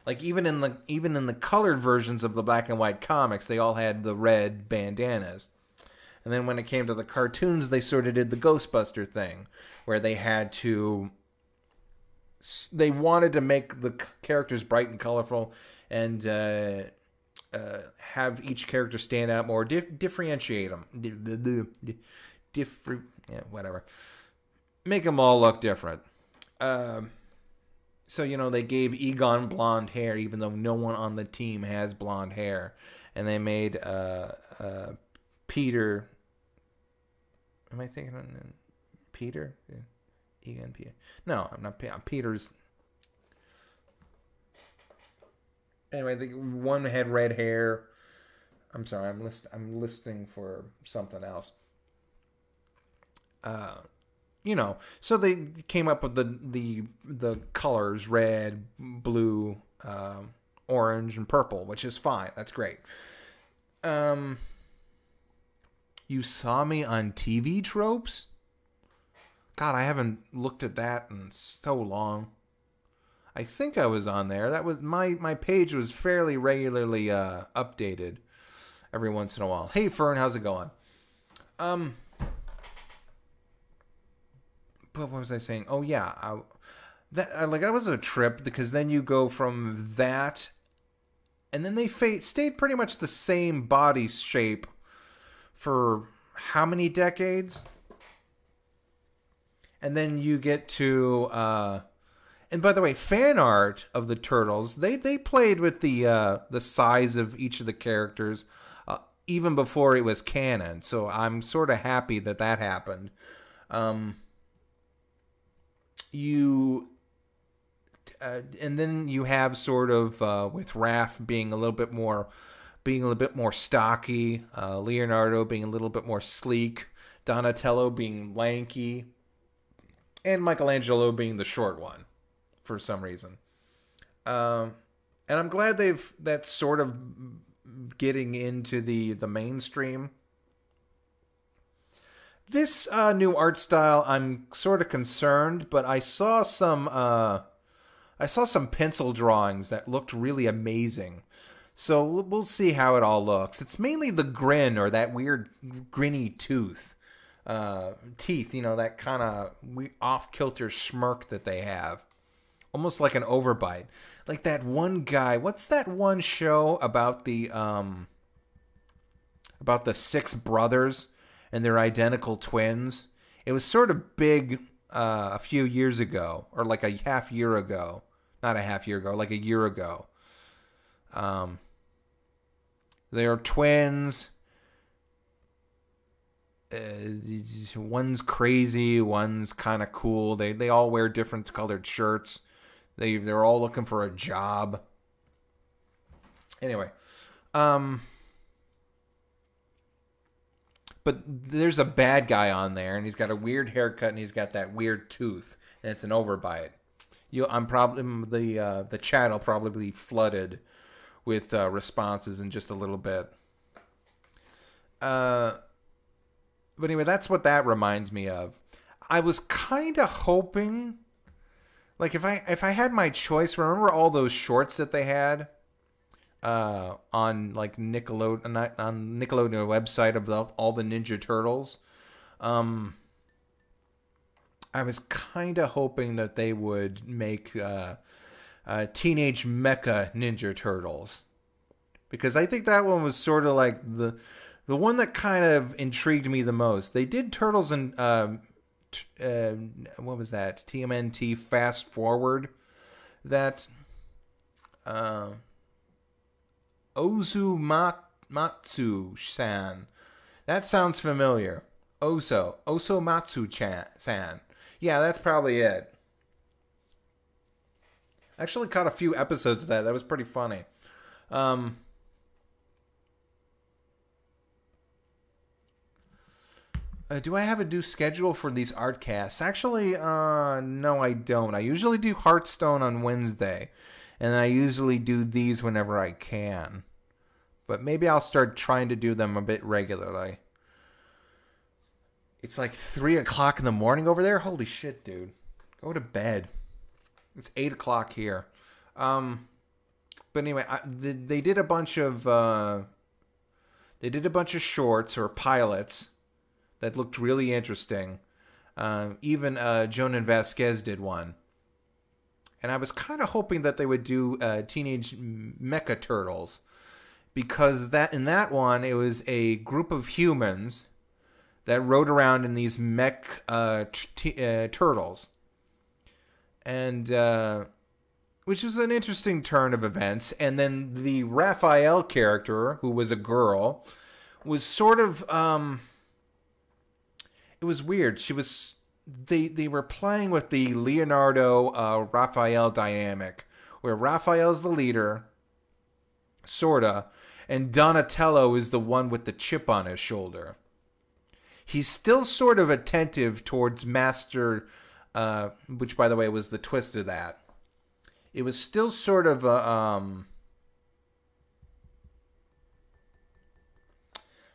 Like even in the colored versions of the black and white comics, they all had the red bandanas. And then when it came to the cartoons, they sort of did the Ghostbuster thing, where they wanted to make the characters bright and colorful, and have each character stand out more, differentiate them, whatever, make them all look different. So, they gave Egon blonde hair, even though no one on the team has blonde hair. And they made Peter... Am I thinking of Peter? Yeah. Egon Peter. No, I'm not. Peter's... Anyway, the one had red hair. I'm sorry, I'm listening for something else. So they came up with the colors red, blue, orange, and purple, which is fine. That's great. You saw me on TV tropes? God, I haven't looked at that in so long. I think I was on there. That was my page was fairly regularly updated every once in a while. Hey Fern, how's it going? But what was I saying? Oh yeah, that was a trip, because then you go from that, and then they stayed pretty much the same body shape for how many decades? And then you get to and by the way, fan art of the Turtles, they played with the size of each of the characters even before it was canon. So I'm sort of happy that happened. And then you have sort of with Raph being a little bit more stocky, Leonardo being a little bit more sleek, Donatello being lanky, and Michelangelo being the short one for some reason. And I'm glad that's sort of getting into the mainstream. This new art style, I'm sort of concerned, but I saw some pencil drawings that looked really amazing. So we'll see how it all looks. It's mainly the grin, or that weird grinny teeth, that kind of off-kilter smirk that they have. Almost like an overbite. Like that one guy, what's that one show about the six brothers and they're identical twins? It was sort of big a few years ago, or like a half year ago. Not a half year ago, like a year ago. They're twins. One's crazy, one's kind of cool. They all wear different colored shirts. They're all looking for a job. Anyway, but there's a bad guy on there, and he's got a weird haircut, and he's got that weird tooth, and it's an overbite. I'm probably the chat will probably be flooded with responses in just a little bit. But anyway, that's what that reminds me of. I was kind of hoping, like, if I had my choice, remember all those shorts that they had on like Nickelodeon website of all the Ninja Turtles? I was kind of hoping that they would make Teenage Mecha Ninja Turtles, because I think that one was sort of like the one that kind of intrigued me the most. They did Turtles in what was that? TMNT Fast Forward. That Ozumatsu-san. That sounds familiar. Osamatsu-san. Yeah, that's probably it. I actually caught a few episodes of that. That was pretty funny. Um, do I have a new schedule for these Artcasts? Actually, no, I don't. I usually do Hearthstone on Wednesday, and then I usually do these whenever I can. But maybe I'll start trying to do them a bit regularly. It's like 3 o'clock in the morning over there? Holy shit, dude. Go to bed. It's 8 o'clock here. But anyway, they did a bunch of shorts or pilots that looked really interesting. Even Jonan Vasquez did one. And I was kind of hoping that they would do Teenage Mecha Turtles. Because in that one, it was a group of humans that rode around in these mech turtles. And which was an interesting turn of events. And then the Raphael character, who was a girl, was sort of... it was weird. She was... They were playing with the Leonardo Raphael dynamic, where Raphael's the leader, sorta, and Donatello is the one with the chip on his shoulder. He's still sort of attentive towards Master, which, by the way, was the twist of that. It was still sort of a...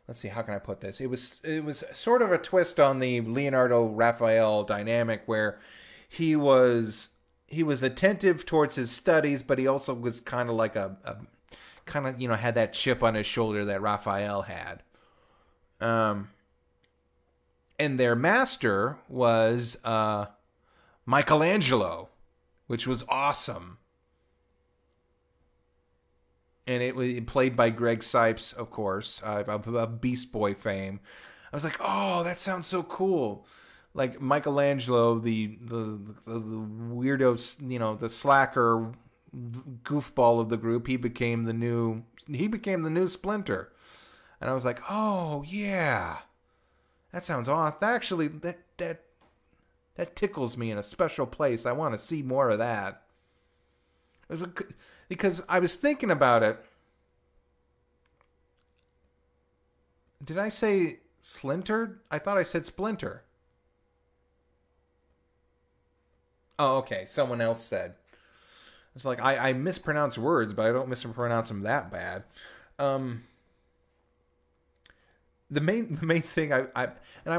let's see, how can I put this? It was sort of a twist on the Leonardo Raphael dynamic, where he was attentive towards his studies, but he also was kind of like a kind of, had that chip on his shoulder that Raphael had. And their master was Michelangelo, which was awesome. And it was played by Greg Sipes, of course, of Beast Boy fame. I was like, oh, that sounds so cool. Like Michelangelo, the weirdo, the slacker goofball of the group, he became the new Splinter. And I was like, oh yeah, that sounds awesome. Actually, that tickles me in a special place. I want to see more of that. Because I was thinking about it. Did I say Splinter? I thought I said Splinter. Oh, okay. Someone else said. It's like I mispronounce words, but I don't mispronounce them that bad. The main thing I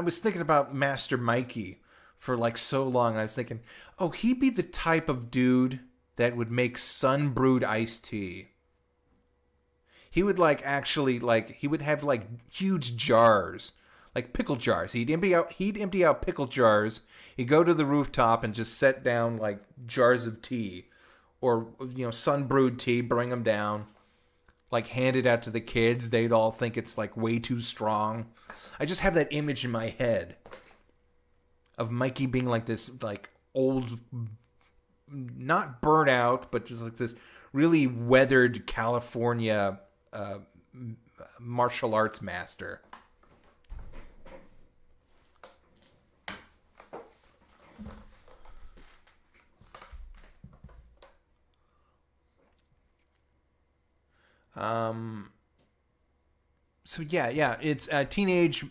was thinking about Master Mikey for like so long. I was thinking, oh, he'd be the type of dude that would make sun-brewed iced tea. He would he would have like huge jars, like pickle jars. He'd empty out pickle jars. He'd go to the rooftop and just set down like jars of tea, or sun-brewed tea. Bring them down, like hand it out to the kids. They'd all think it's like way too strong. I just have that image in my head of Mikey being like this like old, not burnt out, but just like this really weathered California martial arts master. So yeah, it's Teenage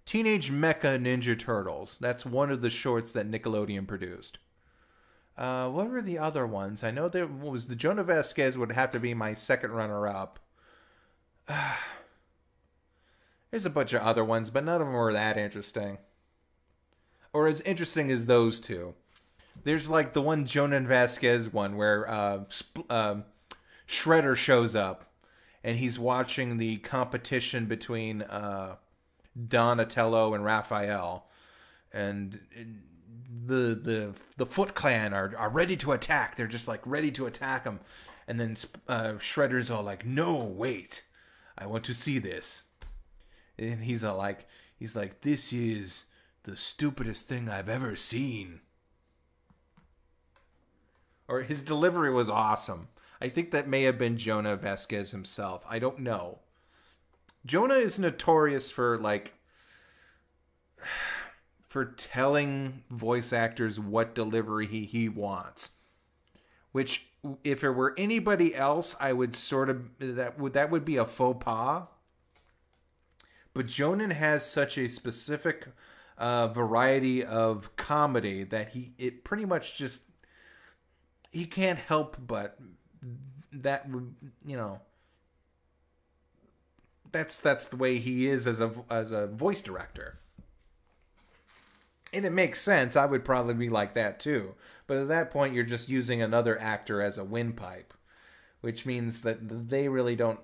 Mecha Ninja Turtles. That's one of the shorts that Nickelodeon produced. What were the other ones? I know there was the Jonah Vasquez would have to be my second runner-up. There's a bunch of other ones, but none of them were that interesting. Or as interesting as those two. There's like the one Jonah Vasquez one where Shredder shows up and he's watching the competition between Donatello and Raphael, and the Foot Clan are ready to attack. They're just like ready to attack him, and then Shredder's all like, "No, wait, I want to see this." And he's like, "This is the stupidest thing I've ever seen." Or his delivery was awesome. I think that may have been Jonah Vasquez himself. I don't know. Jonah is notorious for telling voice actors what delivery he wants. which if it were anybody else, I would sort of that would be a faux pas. But Jonan has such a specific variety of comedy that it pretty much just he can't help but that would that's the way he is as a voice director. And it makes sense. I would probably be like that too. But at that point, you're just using another actor as a windpipe, which means that they really don't.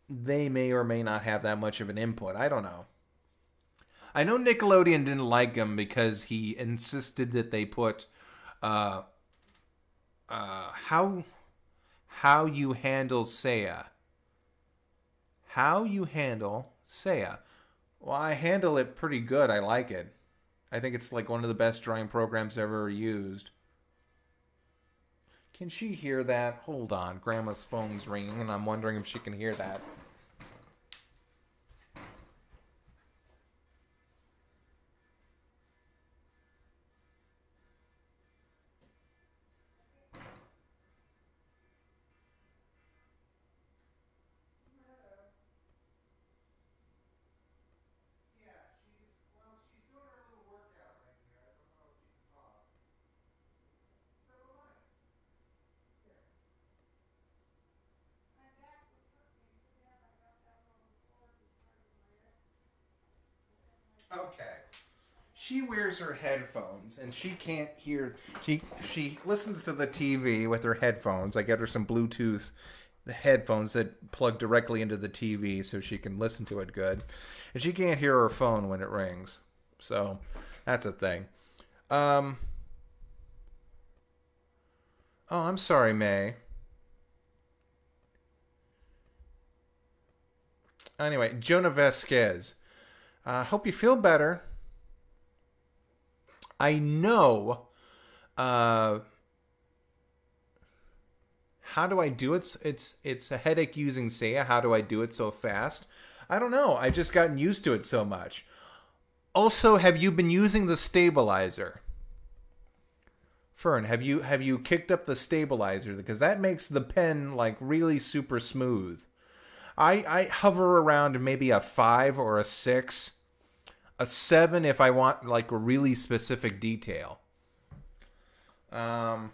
They may or may not have that much of an input. I don't know. I know Nickelodeon didn't like him because he insisted that they put how you handle Seiya. How you handle Seiya. Well, I handle it pretty good. I like it. I think it's like one of the best drawing programs ever used. Can she hear that? Hold on. Grandma's phone's ringing, and I'm wondering if she can hear that. Okay. She wears her headphones and she can't hear. She listens to the TV with her headphones. I get her some Bluetooth headphones that plug directly into the TV so she can listen to it good. And she can't hear her phone when it rings. So that's a thing. Oh, I'm sorry, May. Anyway, Jonah Vasquez. Hope you feel better. I know. How do I do it? It's a headache using Seiya. How do I do it so fast? I don't know. I just gotten used to it so much. Also, have you been using the stabilizer? Fern, have you kicked up the stabilizer? Because that makes the pen like really super smooth. I hover around maybe a 5 or a 6. A 7 if I want like a really specific detail. Oh,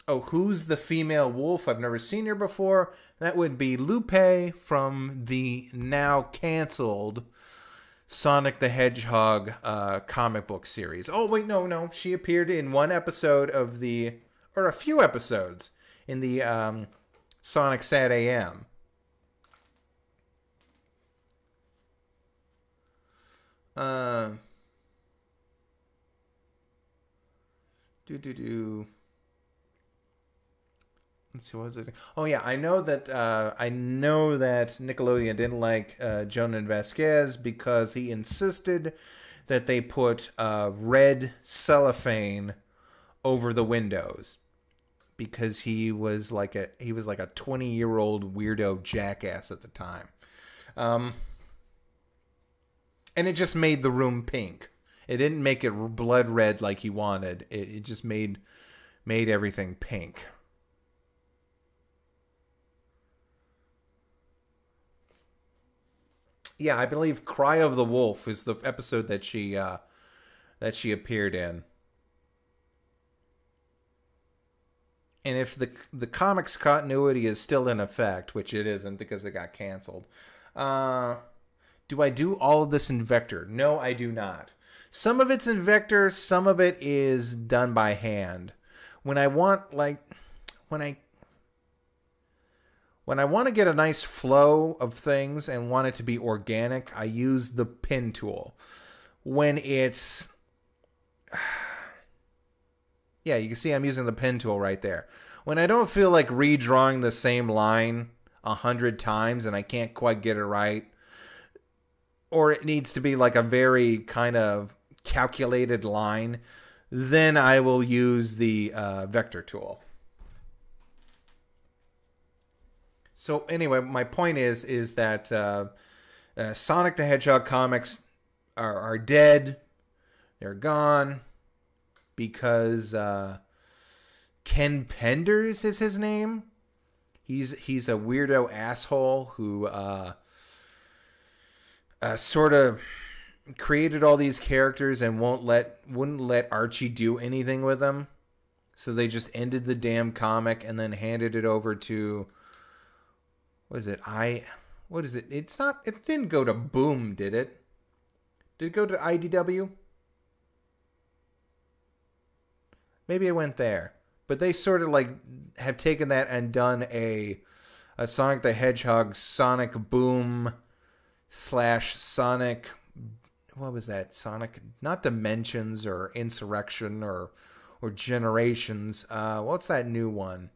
who's the female wolf? I've never seen her before. That would be Lupe from the now canceled Sonic the Hedgehog comic book series. Oh, wait, no. She appeared in one episode of or a few episodes in the Sonic Sat AM. Let's see, what was I saying? Oh yeah, I know that Nickelodeon didn't like Jonah Vasquez because he insisted that they put red cellophane over the windows because he was like a 20-year-old weirdo jackass at the time. And it just made the room pink. It didn't make it blood red like he wanted. It just made everything pink. Yeah, I believe Cry of the Wolf is the episode that she appeared in. And if the comics continuity is still in effect, which it isn't because it got canceled, do I do all of this in vector? No, I do not. Some of it's in vector, some of it is done by hand. When I want when I want to get a nice flow of things and want it to be organic, I use the pen tool. When it's yeah, you can see I'm using the pen tool right there. When I don't feel like redrawing the same line 100 times and I can't quite get it right, or it needs to be like a very kind of calculated line, then I will use the vector tool. So anyway, my point is that Sonic the Hedgehog comics are dead. They're gone because Ken Penders is his name. He's a weirdo asshole who sort of created all these characters and wouldn't let Archie do anything with them. So they just ended the damn comic and then handed it over to, what is it? It's not, it didn't go to Boom, did it? Did it go to IDW? Maybe it went there. But they sort of like have taken that and done a Sonic the Hedgehog Sonic Boom / Sonic, what was that? Sonic, not Dimensions or Insurrection or Generations. What's that new one?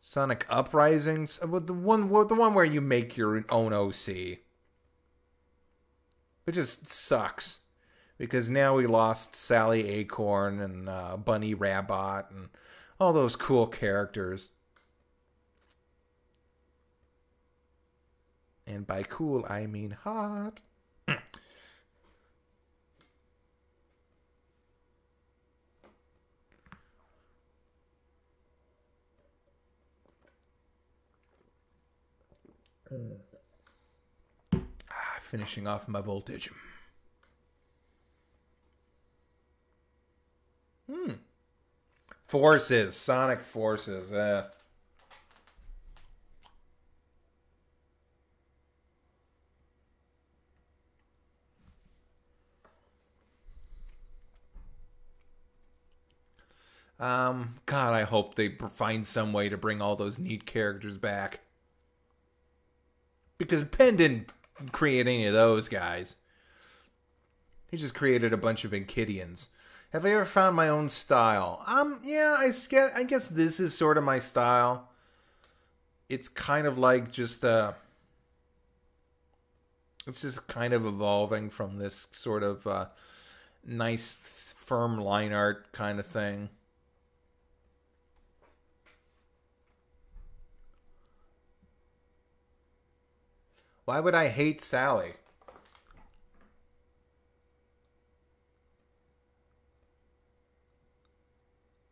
Sonic Uprisings? The one where you make your own OC. Which just sucks. Because now we lost Sally Acorn and Bunny Rabbit and all those cool characters. And by cool, I mean hot. Finishing off my voltage. Forces. Sonic Forces. God, I hope they find some way to bring all those neat characters back. Because Penn didn't create any of those guys. He just created a bunch of Enkidians. Have I ever found my own style? Yeah, I guess this is sort of my style. It's kind of like just it's just kind of evolving from this sort of nice, firm line art kind of thing. Why would I hate Sally?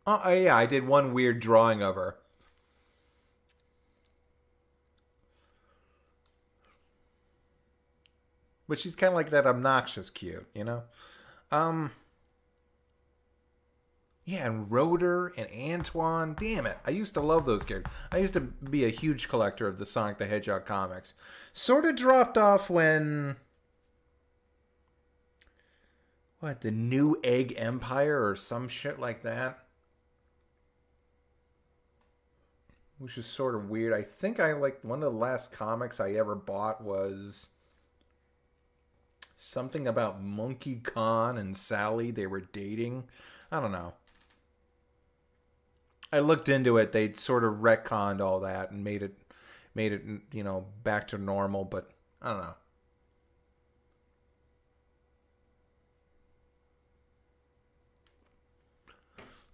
Oh, yeah, I did one weird drawing of her. But she's kind of like that obnoxious cute, you know? Yeah, and Rotor and Antoine. Damn it. I used to love those characters. I used to be a huge collector of the Sonic the Hedgehog comics. Sort of dropped off when... What, the New Egg Empire or some shit like that? Which is sort of weird. I think one of the last comics I ever bought was something about Monkey Khan and Sally. They were dating. I don't know. I looked into it. They sort of retconned all that and made it, you know, back to normal. But I don't know.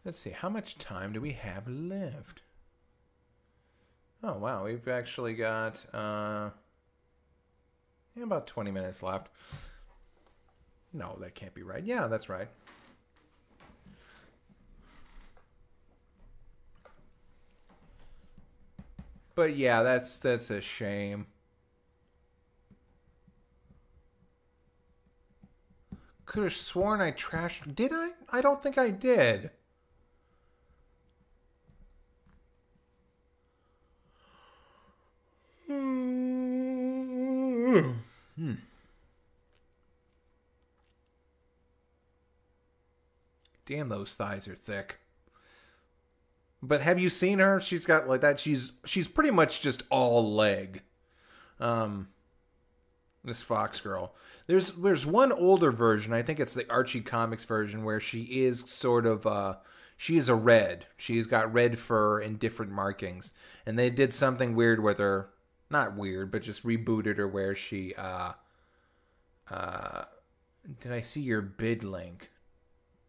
Let's see. How much time do we have left? Oh, wow. We've actually got about 20 minutes left. No, that can't be right. Yeah, that's right. But yeah, that's a shame. Could have sworn I trashed... Did I? I don't think I did. Damn, those thighs are thick. But have you seen her? She's got like that. She's pretty much just all leg. This Fox girl. There's one older version. I think it's the Archie Comics version where she is sort of she is a red. She's got red fur and different markings. And they did something weird with her. Not weird, but just rebooted her where she did I see your bid link?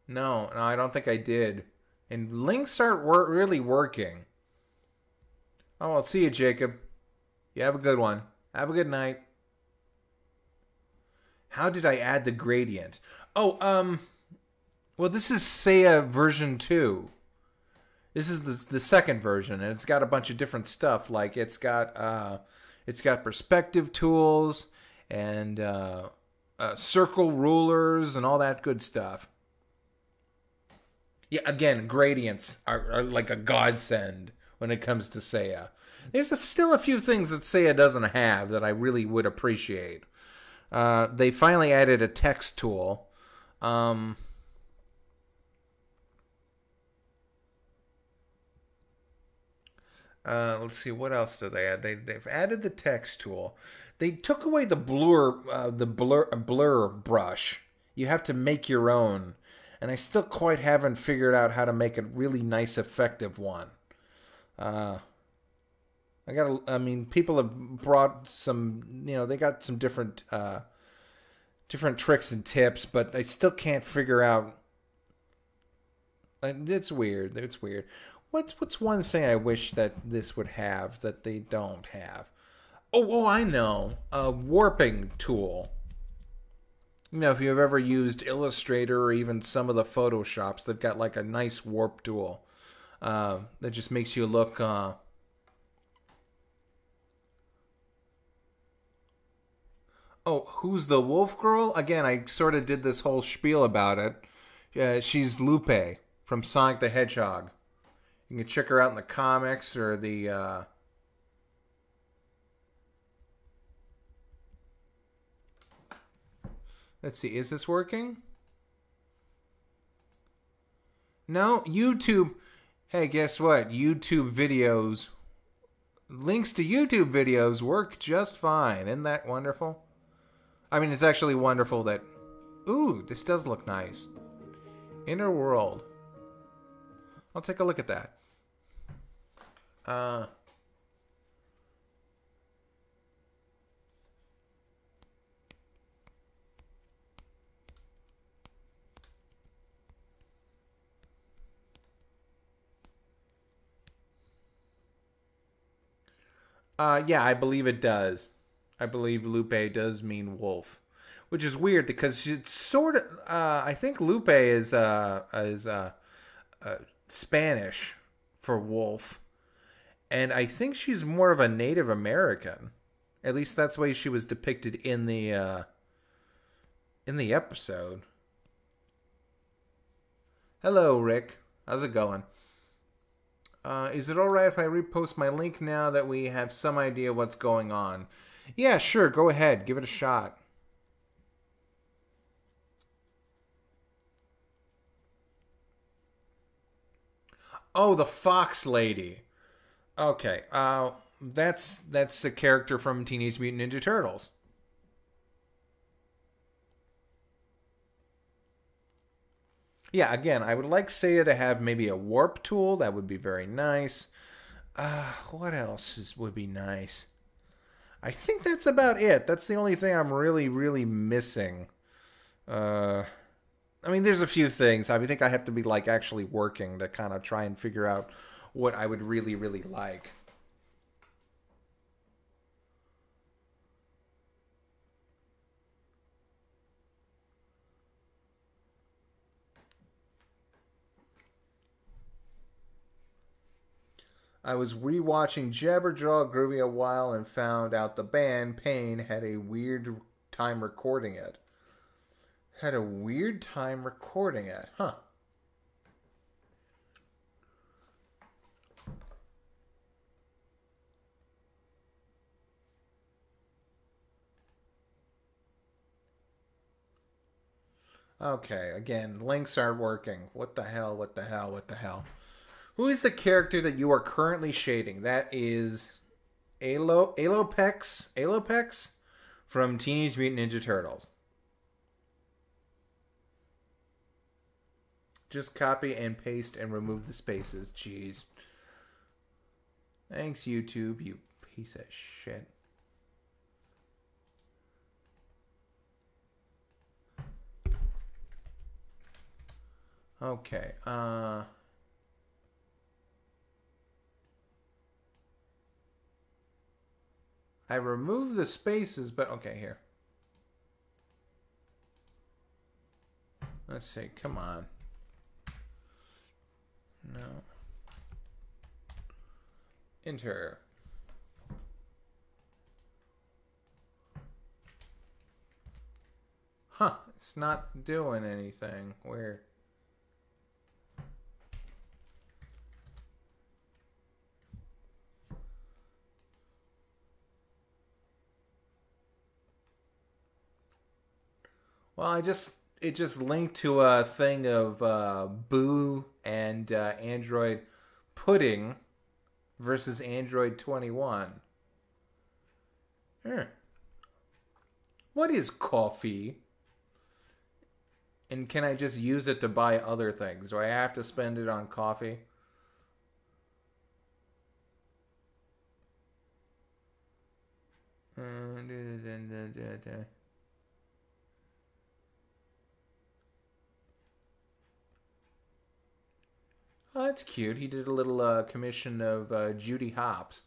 No, I don't think I did. And links aren't really working. Oh, I'll see you, Jacob. You have a good one. Have a good night. How did I add the gradient? Oh, well, this is Seiya version 2. This is the second version, and it's got a bunch of different stuff. Like it's got perspective tools and circle rulers and all that good stuff. Yeah, again, gradients are like a godsend when it comes to Seiya. There's still a few things that Seiya doesn't have that I really would appreciate. They finally added a text tool. Let's see, what else do they add? They've added the text tool. They took away the blur brush. You have to make your own, and I still quite haven't figured out how to make a really nice, effective one. People have brought some, they got some different tricks and tips, but I still can't figure out. It's weird. It's weird. What's one thing I wish that this would have that they don't have? Oh, I know. A warping tool. If you've ever used Illustrator or even some of the Photoshops, they've got like a nice warp tool that just makes you look. Oh, who's the wolf girl? Again, I sort of did this whole spiel about it. She's Lupe from Sonic the Hedgehog. You can check her out in the comics or the... Let's see, is this working? No, YouTube... Hey, guess what? YouTube videos... Links to YouTube videos work just fine. Isn't that wonderful? I mean, it's actually wonderful that... Ooh, this does look nice. Inner World. I'll take a look at that. Yeah, I believe it does. I believe Lupe does mean wolf, which is weird because it's sort of. I think Lupe is Spanish for wolf, and I think she's more of a Native American. At least that's the way she was depicted in the episode. Hello, Rick. How's it going? Is it alright if I repost my link now that we have some idea what's going on? Yeah, sure. Go ahead. Give it a shot. Oh, the Fox Lady. Okay. That's the character from Teenage Mutant Ninja Turtles. Yeah, again, I would like Seiya to have maybe a warp tool. That would be very nice. What else would be nice? I think that's about it. That's the only thing I'm really, really missing. I mean, there's a few things. I think I have to be, like, actually working to kind of try and figure out what I would really, really like. I was rewatching Jabberjaw Groovy a while and found out the band Pain had a weird time recording it. Had a weird time recording it, huh? Okay, again, links aren't working. What the hell, what the hell, what the hell? Who is the character that you are currently shading? That is Alopex from Teenage Mutant Ninja Turtles. Just copy and paste and remove the spaces. Jeez. Thanks, YouTube, you piece of shit. Okay, I removed the spaces, but okay, here. Let's see, come on. No. Enter. Huh, it's not doing anything. Weird. Well, it just linked to a thing of Boo and Android Pudding versus Android 21. What is coffee? And can I just use it to buy other things? Do I have to spend it on coffee? Oh, that's cute. He did a little commission of Judy Hopps.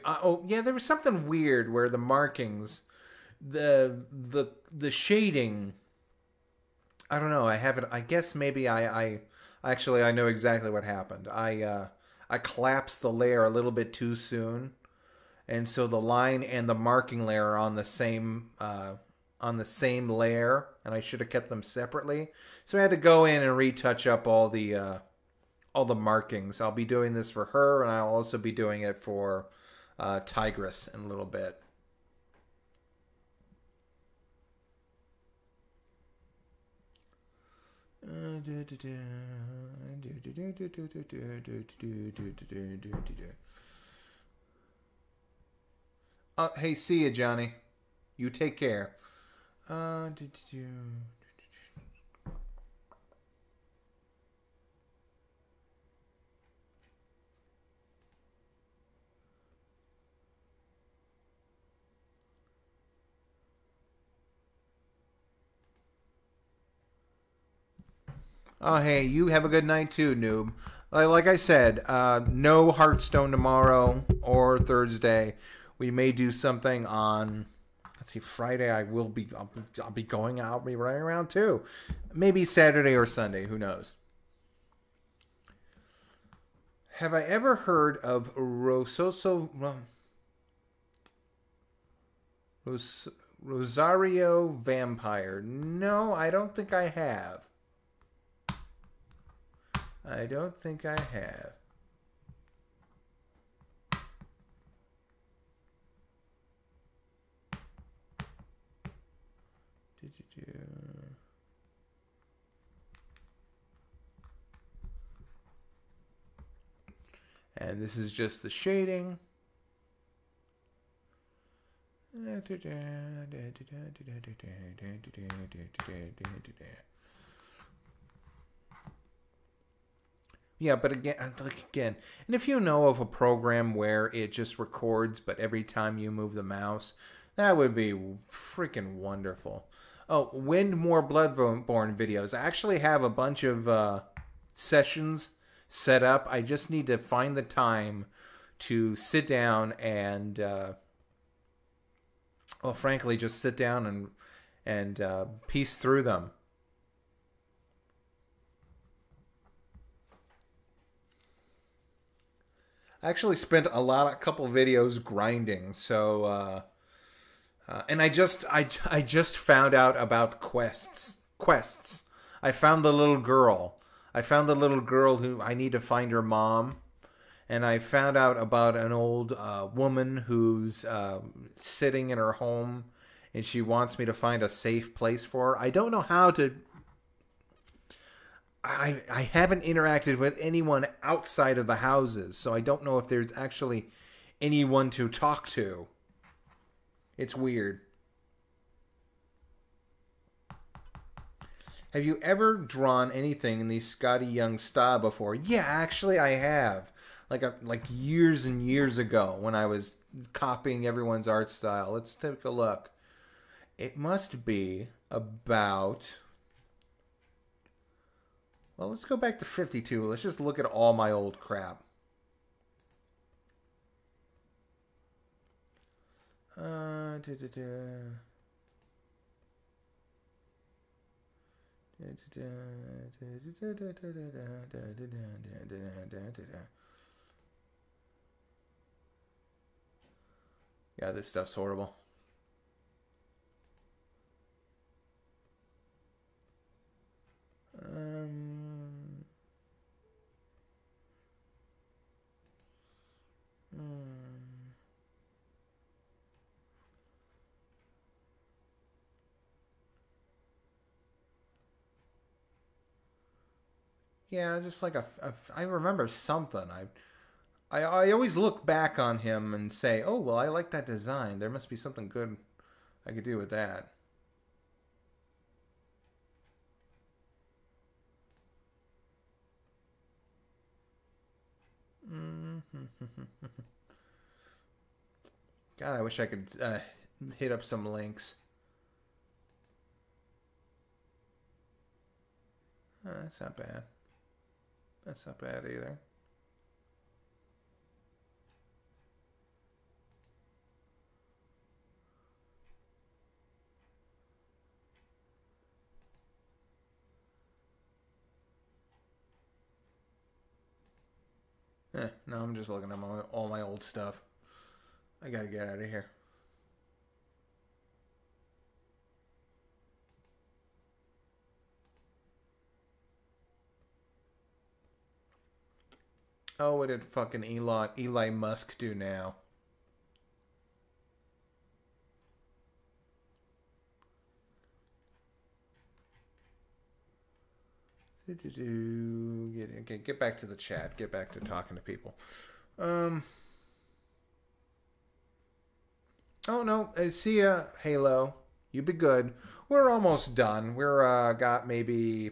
Oh yeah, there was something weird where the markings, the shading. I don't know. I haven't. I guess maybe I actually I know exactly what happened. I collapsed the layer a little bit too soon, and so the line and the marking layer are on the same layer, and I should have kept them separately. So I had to go in and retouch up all the markings. I'll be doing this for her, and I'll also be doing it for Tigress in a little bit. Hey, see ya, Johnny. You take care. Oh, hey, you have a good night too, noob. Like I said, no Hearthstone tomorrow or Thursday. We may do something on, let's see, Friday. I'll be going out. I'll be running around too. Maybe Saturday or Sunday. Who knows? Have I ever heard of Rosario Vampire? No, I don't think I have. I don't think I have. And this is just the shading. Yeah, but again, and if you know of a program where it just records, but every time you move the mouse, that would be freaking wonderful. Oh, Wind More Bloodborne videos. I actually have a bunch of sessions set up. I just need to find the time to sit down and, well, frankly, just sit down and piece through them. I actually spent a couple videos grinding, so and I just found out about quests. I found the little girl. I found the little girl who I need to find her mom, and I found out about an old woman who's sitting in her home, and she wants me to find a safe place for her. I don't know how to. I haven't interacted with anyone outside of the houses, so I don't know if there's actually anyone to talk to. It's weird. Have you ever drawn anything in the Scotty Young style before? Yeah, actually I have. Like years and years ago when I was copying everyone's art style. Let's take a look. It must be about... Well, let's go back to 52. Let's just look at all my old crap. Yeah, this stuff's horrible. Yeah, just like I remember something. I always look back on him and say, oh, well, I like that design. There must be something good I could do with that. God, I wish I could hit up some links. That's not bad. That's not bad either. No, I'm just looking at all my old stuff. I gotta get out of here. Oh, what did fucking Eli Musk do now? Get back to the chat. Get back to talking to people. Oh no, see ya, Halo. You be good. We're almost done. We're got maybe,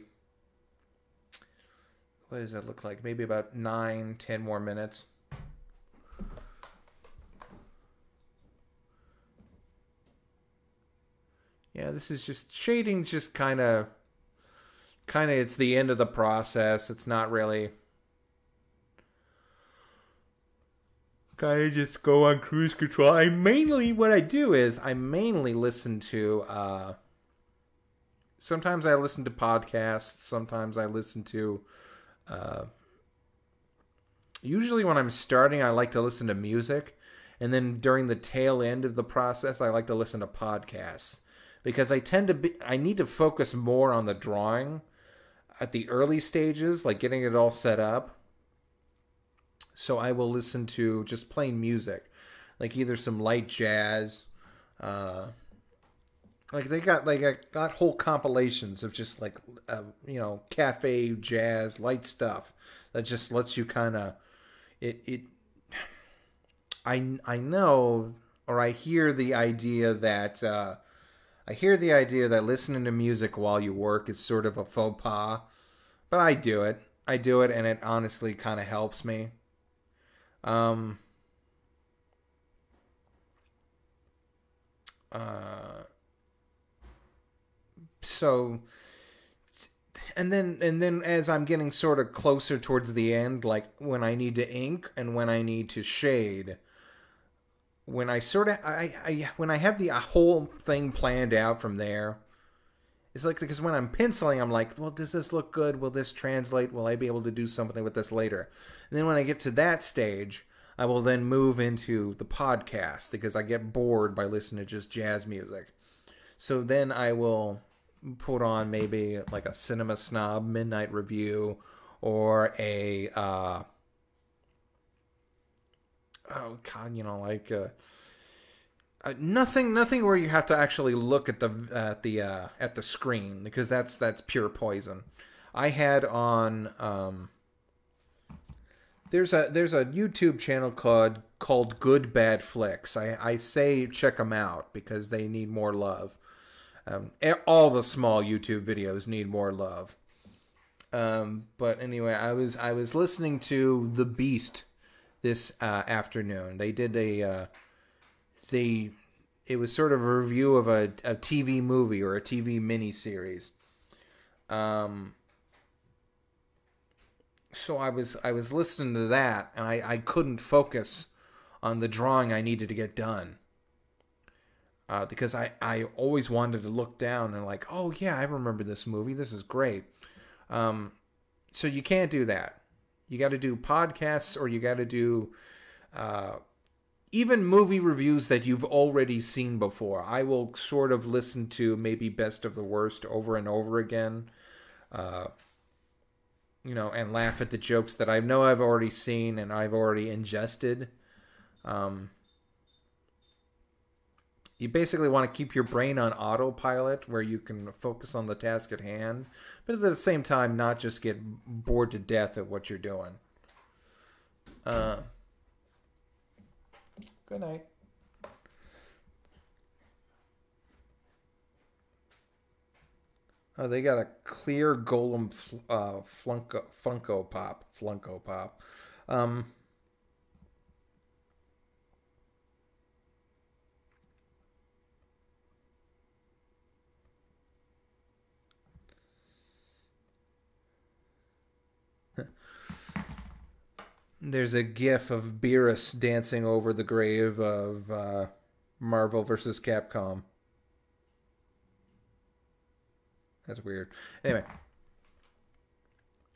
what does that look like? Maybe about 9-10 more minutes. Yeah, this is just shading's just kind of it's the end of the process. It's not really kind of just go on cruise control. What I do is I mainly listen to sometimes I listen to podcasts, sometimes I listen to usually when I'm starting I like to listen to music, and then during the tail end of the process I like to listen to podcasts because I need to focus more on the drawing at the early stages, like getting it all set up. So I will listen to just plain music, like either some light jazz, like they got whole compilations of just like cafe jazz light stuff that just lets you kind of it. I know, or I hear the idea that listening to music while you work is sort of a faux pas, but I do it. And it honestly kind of helps me. Um, so, and then as I'm getting sort of closer towards the end, like when I need to ink and when I need to shade, when I sort of when I have the whole thing planned out from there, it's like because when I'm penciling, I'm like, well, does this look good? Will this translate? Will I be able to do something with this later? And then when I get to that stage, I will then move into the podcast because I get bored by listening to just jazz music. So then I will put on maybe like a Cinema Snob Midnight Review or a oh god, nothing where you have to actually look at the screen because that's pure poison. I had on there's a YouTube channel called Good Bad Flicks. I say check them out because they need more love. All the small YouTube videos need more love. But anyway, I was listening to The Beast this afternoon. They did it was sort of a review of a TV movie or a TV miniseries. So I was listening to that, and I couldn't focus on the drawing I needed to get done. because I always wanted to look down and like, oh yeah, I remember this movie. This is great. So you can't do that. You got to do podcasts, or you got to do even movie reviews that you've already seen before. I will sort of listen to maybe Best of the Worst over and over again, and laugh at the jokes that I know I've already seen and I've already ingested. You basically want to keep your brain on autopilot where you can focus on the task at hand, but at the same time not just get bored to death at what you're doing. Good night. Oh, they got a clear Golem Funko Pop. There's a gif of Beerus dancing over the grave of Marvel vs. Capcom. That's weird. Anyway.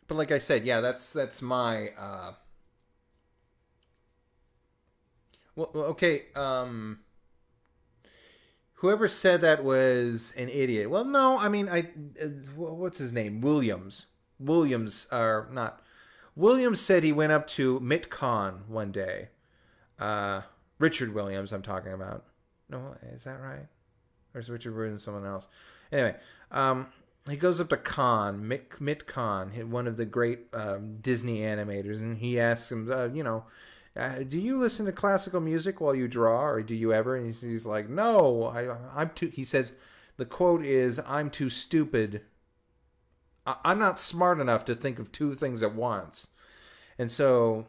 But like I said, yeah, that's my well, okay, whoever said that was an idiot. Well, no, I mean, what's his name? Williams. Williams said he went up to MitCon one day. Richard Williams, I'm talking about. No, is that right? Or is Richard Williams someone else? Anyway, he goes up to MitCon, one of the great Disney animators, and he asks him, do you listen to classical music while you draw, or do you ever? And he's like, no, I'm too. He says, the quote is, "I'm too stupid. I'm not smart enough to think of two things at once." And so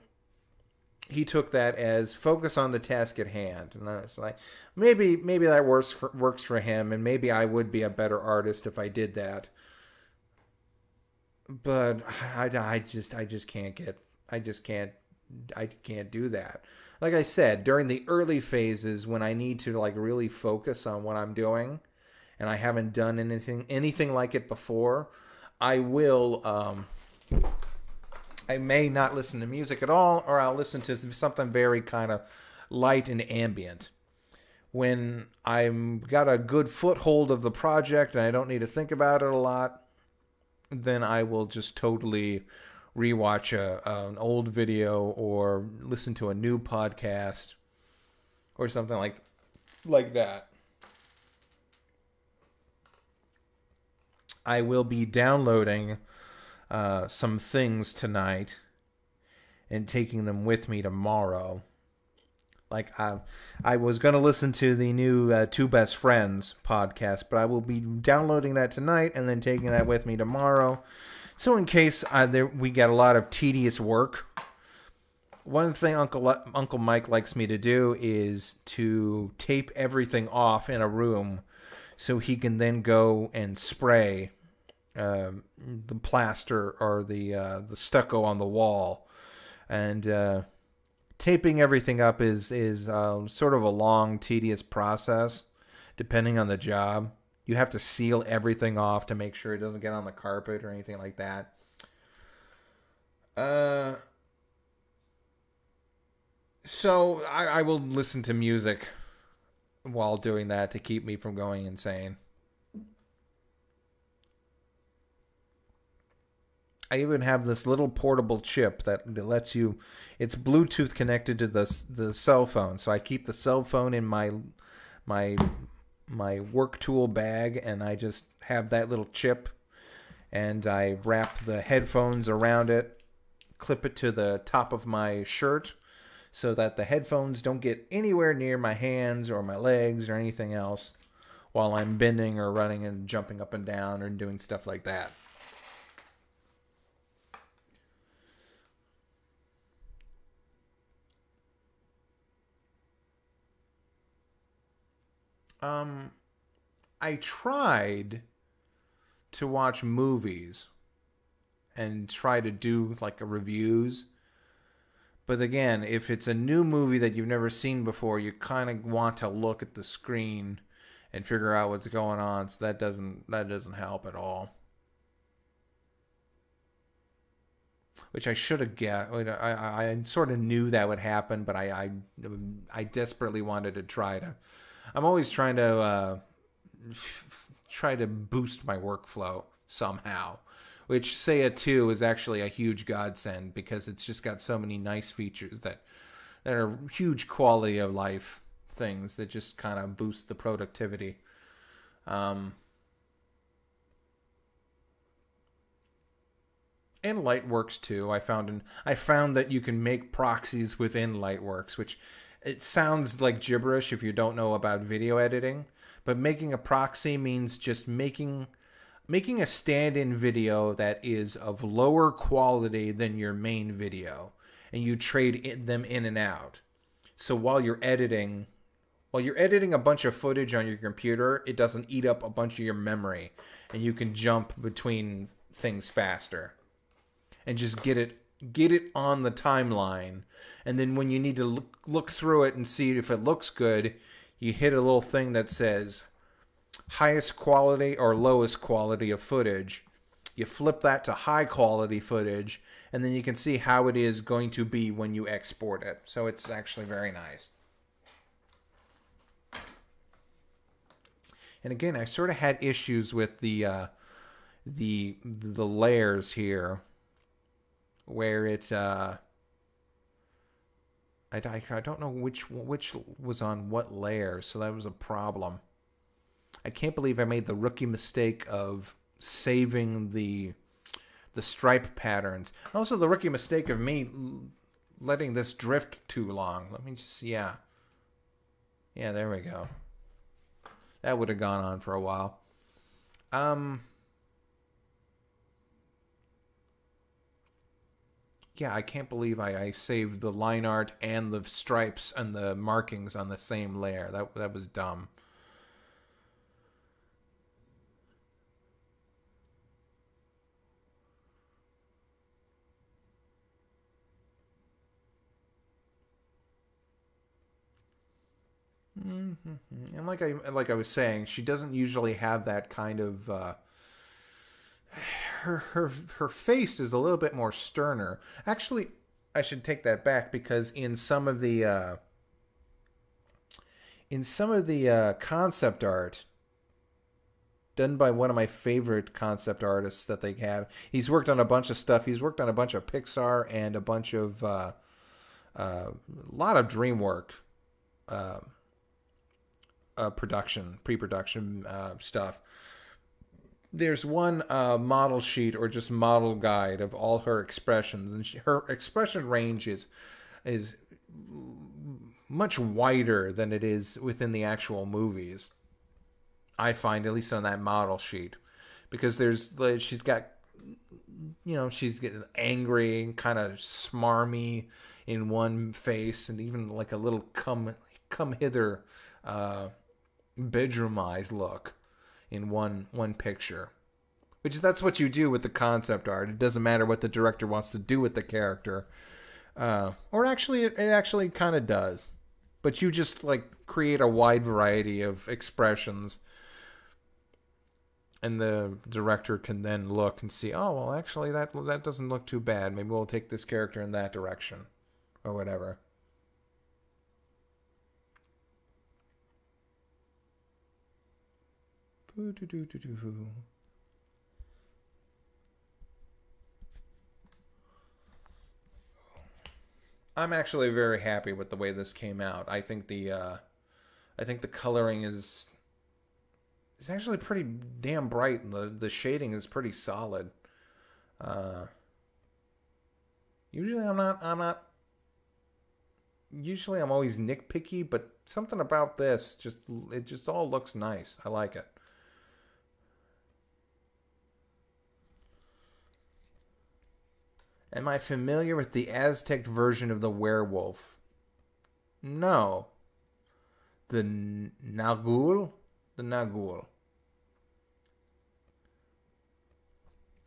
he took that as focus on the task at hand. And I was like, maybe that works for him, and maybe I would be a better artist if I did that. But I just can't do that. Like I said, during the early phases when I need to like really focus on what I'm doing, and I haven't done anything like it before, I may not listen to music at all, or I'll listen to something very kind of light and ambient. When I've got a good foothold of the project and I don't need to think about it a lot, then I will just totally rewatch an old video or listen to a new podcast or something like that. I will be downloading some things tonight and taking them with me tomorrow. Like I was going to listen to the new Two Best Friends podcast, but I will be downloading that tonight and then taking that with me tomorrow. So in case we get a lot of tedious work, one thing Uncle Mike likes me to do is to tape everything off in a room so he can then go and spray the plaster or the stucco on the wall. And taping everything up is sort of a long, tedious process, depending on the job. You have to seal everything off to make sure it doesn't get on the carpet or anything like that. So I will listen to music while doing that to keep me from going insane. I even have this little portable chip that lets you, it's Bluetooth connected to the cell phone. So I keep the cell phone in my work tool bag, and I just have that little chip, and I wrap the headphones around it, clip it to the top of my shirt so that the headphones don't get anywhere near my hands or my legs or anything else while I'm bending or running and jumping up and down or doing stuff like that. I tried to watch movies and try to do like reviews. But again, if it's a new movie that you've never seen before, you kind of want to look at the screen and figure out what's going on. So that doesn't help at all. Which I should have guessed. I sort of knew that would happen, but I desperately wanted to try to. I'm always trying to try to boost my workflow somehow. Which Seiya 2 is actually a huge godsend because it's just got so many nice features that are huge quality of life things that just kind of boost the productivity. And Lightworks too. I found that you can make proxies within Lightworks, which it sounds like gibberish if you don't know about video editing. But making a proxy means just making a stand-in video that is of lower quality than your main video, and you trade them in and out. So while you're editing a bunch of footage on your computer, it doesn't eat up a bunch of your memory, and you can jump between things faster. And just get it on the timeline, and then when you need to look through it and see if it looks good, you hit a little thing that says highest quality or lowest quality of footage. You flip that to high quality footage, and then you can see how it is going to be when you export it. So it's actually very nice. And again, I sort of had issues with the layers here, where it's I don't know which was on what layer, so that was a problem. I can't believe I made the rookie mistake of saving the stripe patterns. Also, the rookie mistake of me letting this drift too long. Let me just, yeah, there we go. That would have gone on for a while. Yeah, I can't believe I saved the line art and the stripes and the markings on the same layer. That was dumb. And like I was saying, she doesn't usually have that kind of her face is a little bit more sterner. Actually, I should take that back, because in some of the concept art done by one of my favorite concept artists that they have, he's worked on a bunch of stuff. He's worked on a bunch of Pixar and a bunch of a lot of DreamWorks pre-production stuff. There's one model sheet or just model guide of all her expressions, and her expression range is much wider than it is within the actual movies. I find, at least on that model sheet, because she's got, she's getting angry, kind of smarmy in one face, and even like a little come hither bedroom eyes look in one picture. That's what you do with the concept art. It doesn't matter what the director wants to do with the character. Or actually, it actually kind of does. But you just like create a wide variety of expressions, and the director can then look and see, oh, well, actually, that doesn't look too bad. Maybe we'll take this character in that direction, or whatever. I'm actually very happy with the way this came out. I think the coloring is actually pretty damn bright, and the shading is pretty solid. Usually I'm always nitpicky, but something about this it just all looks nice. I like it. Am I familiar with the Aztec version of the werewolf? No. The Nagul? The Nagul.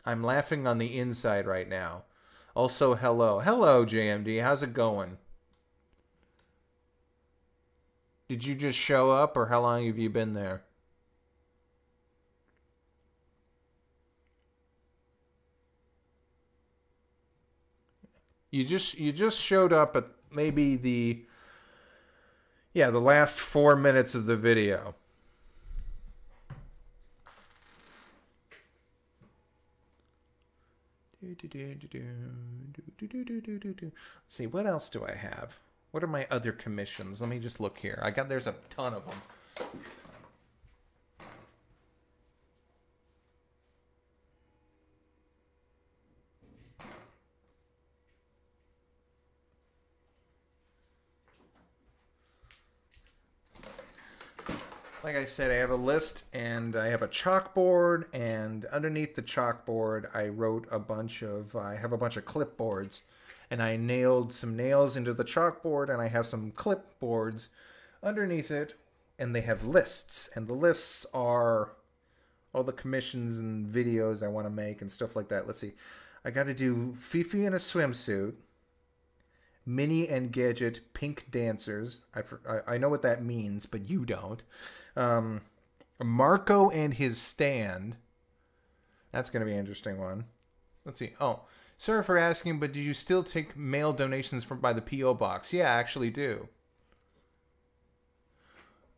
I'm laughing on the inside right now. Also, hello. Hello, JMD. How's it going? Did you just show up, or how long have you been there? You just showed up at maybe the last 4 minutes of the video. Let's see, what else do I have? What are my other commissions? Let me just look here. There's a ton of them. Like I said, I have a list and I have a chalkboard, and underneath the chalkboard I have a bunch of clipboards, and I nailed some nails into the chalkboard, and I have some clipboards underneath it, and they have lists, and the lists are all the commissions and videos I want to make and stuff like that. Let's see. I got to do Fifi in a swimsuit, Minnie and Gadget pink dancers. I know what that means, but you don't. Marco and his stand. That's going to be an interesting one. Let's see. Oh, sorry for asking, but do you still take mail donations by the P.O. box? Yeah, I actually do.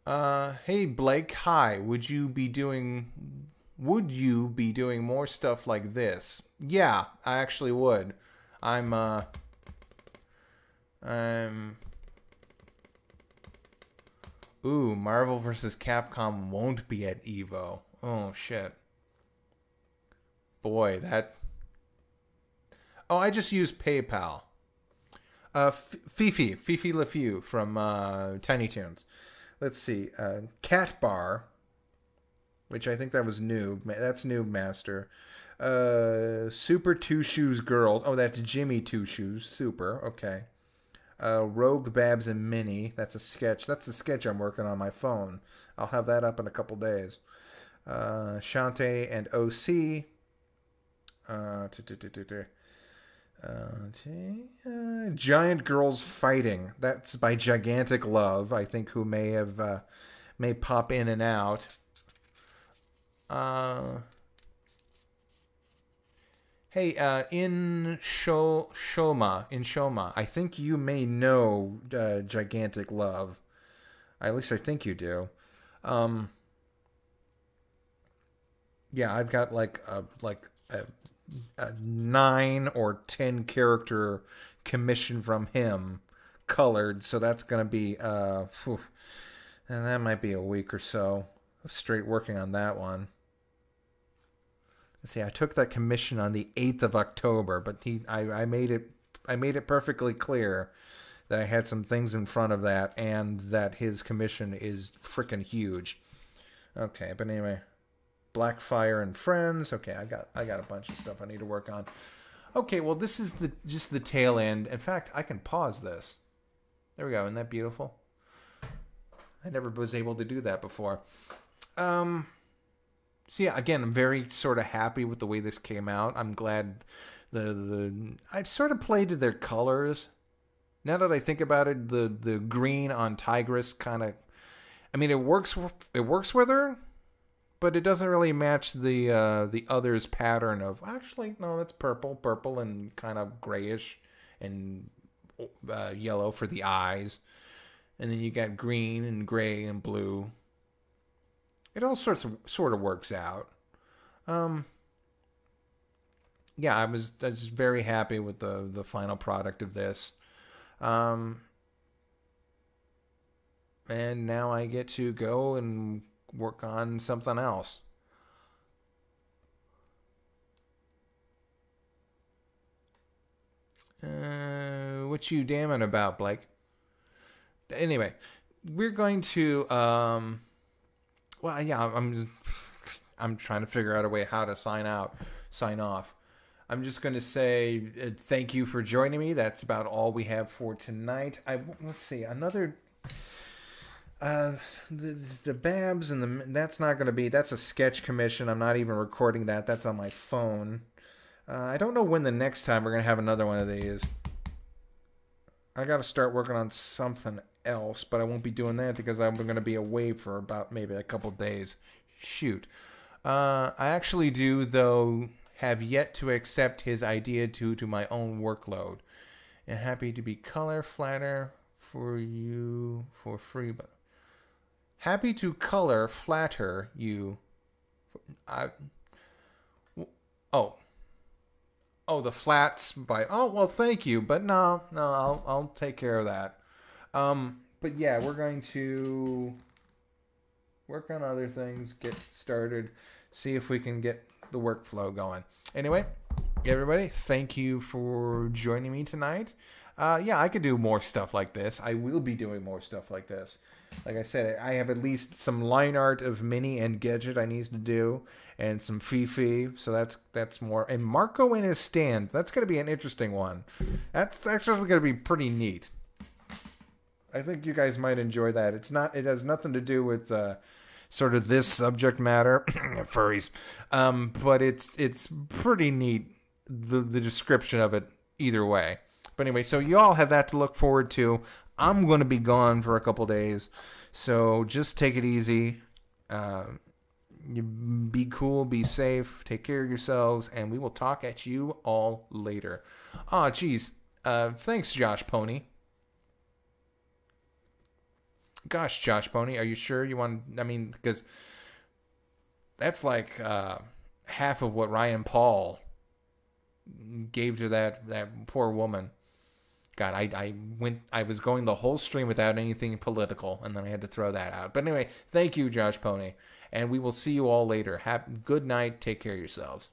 Hey Blake, hi. Would you be doing more stuff like this? Yeah, I actually would. Ooh, Marvel vs. Capcom won't be at EVO. Oh, shit. Boy, that... Oh, I just used PayPal. Fifi LeFew from Tiny Toons. Let's see. Cat Bar, which I think that was Noob. That's Noob Master. Super Two Shoes Girls. Oh, that's Jimmy Two Shoes. Super. Okay. Rogue, Babs, and Minnie. That's a sketch. That's the sketch I'm working on my phone. I'll have that up in a couple days. Shantae and OC. Giant Girls Fighting. That's by Gigantic Love, I think, who may pop in and out. Hey, in Shoma, I think you may know Gigantic Love. At least I think you do. Yeah, I've got like a 9 or 10 character commission from him, colored. So that's gonna be and that might be a week or so straight working on that one. See, I took that commission on the 8th of October, but I made it perfectly clear that I had some things in front of that, and that his commission is freaking huge. Okay, but anyway, Blackfire and Friends. Okay, I got a bunch of stuff I need to work on. Okay, well, this is just the tail end. In fact, I can pause this. There we go. Isn't that beautiful? I never was able to do that before. So yeah, again, I'm very sort of happy with the way this came out. I'm glad I sort of played to their colors. Now that I think about it, the green on Tigress kind of, I mean, it works with her, but it doesn't really match the other's pattern of, actually, no, it's purple and kind of grayish and yellow for the eyes. And then you got green and gray and blue. It all sort of works out. Yeah, I was just very happy with the final product of this. And now I get to go and work on something else. What you damning about, Blake? Anyway, we're going to well, yeah, I'm trying to figure out a way how to sign off. I'm just going to say thank you for joining me. That's about all we have for tonight. Let's see, another the Babs and that's not going to be, that's a sketch commission. I'm not even recording that. That's on my phone. I don't know when the next time we're going to have another one of these. I got to start working on something else, but I won't be doing that because I'm going to be away for about maybe a couple days. Shoot. I actually do, though, have yet to accept his idea due to my own workload. and happy to be color flatter for you for free. But happy to color flatter you. I oh the flats by well, thank you, but no, I'll take care of that. But yeah, we're going to work on other things, get started, see if we can get the workflow going. Anyway, everybody, thank you for joining me tonight. Yeah, I could do more stuff like this. I will be doing more stuff like this. Like I said, I have at least some line art of Minnie and Gadget I need to do, and some Fifi. So that's more. And Marco in his stand. That's going to be an interesting one. That's actually going to be pretty neat. I think you guys might enjoy that. It has nothing to do with sort of this subject matter, furries. But it's pretty neat, the description of it either way. But anyway, so you all have that to look forward to. I'm going to be gone for a couple days, so just take it easy. You be cool, be safe, take care of yourselves, and we will talk at you all later. Geez. Thanks, Josh Pony. Gosh, Josh Pony, are you sure you want... I mean, because that's like half of what Ryan Paul gave to that poor woman. God, I was going the whole stream without anything political, and then I had to throw that out. But anyway, thank you, Josh Pony, and we will see you all later. Good night. Take care of yourselves.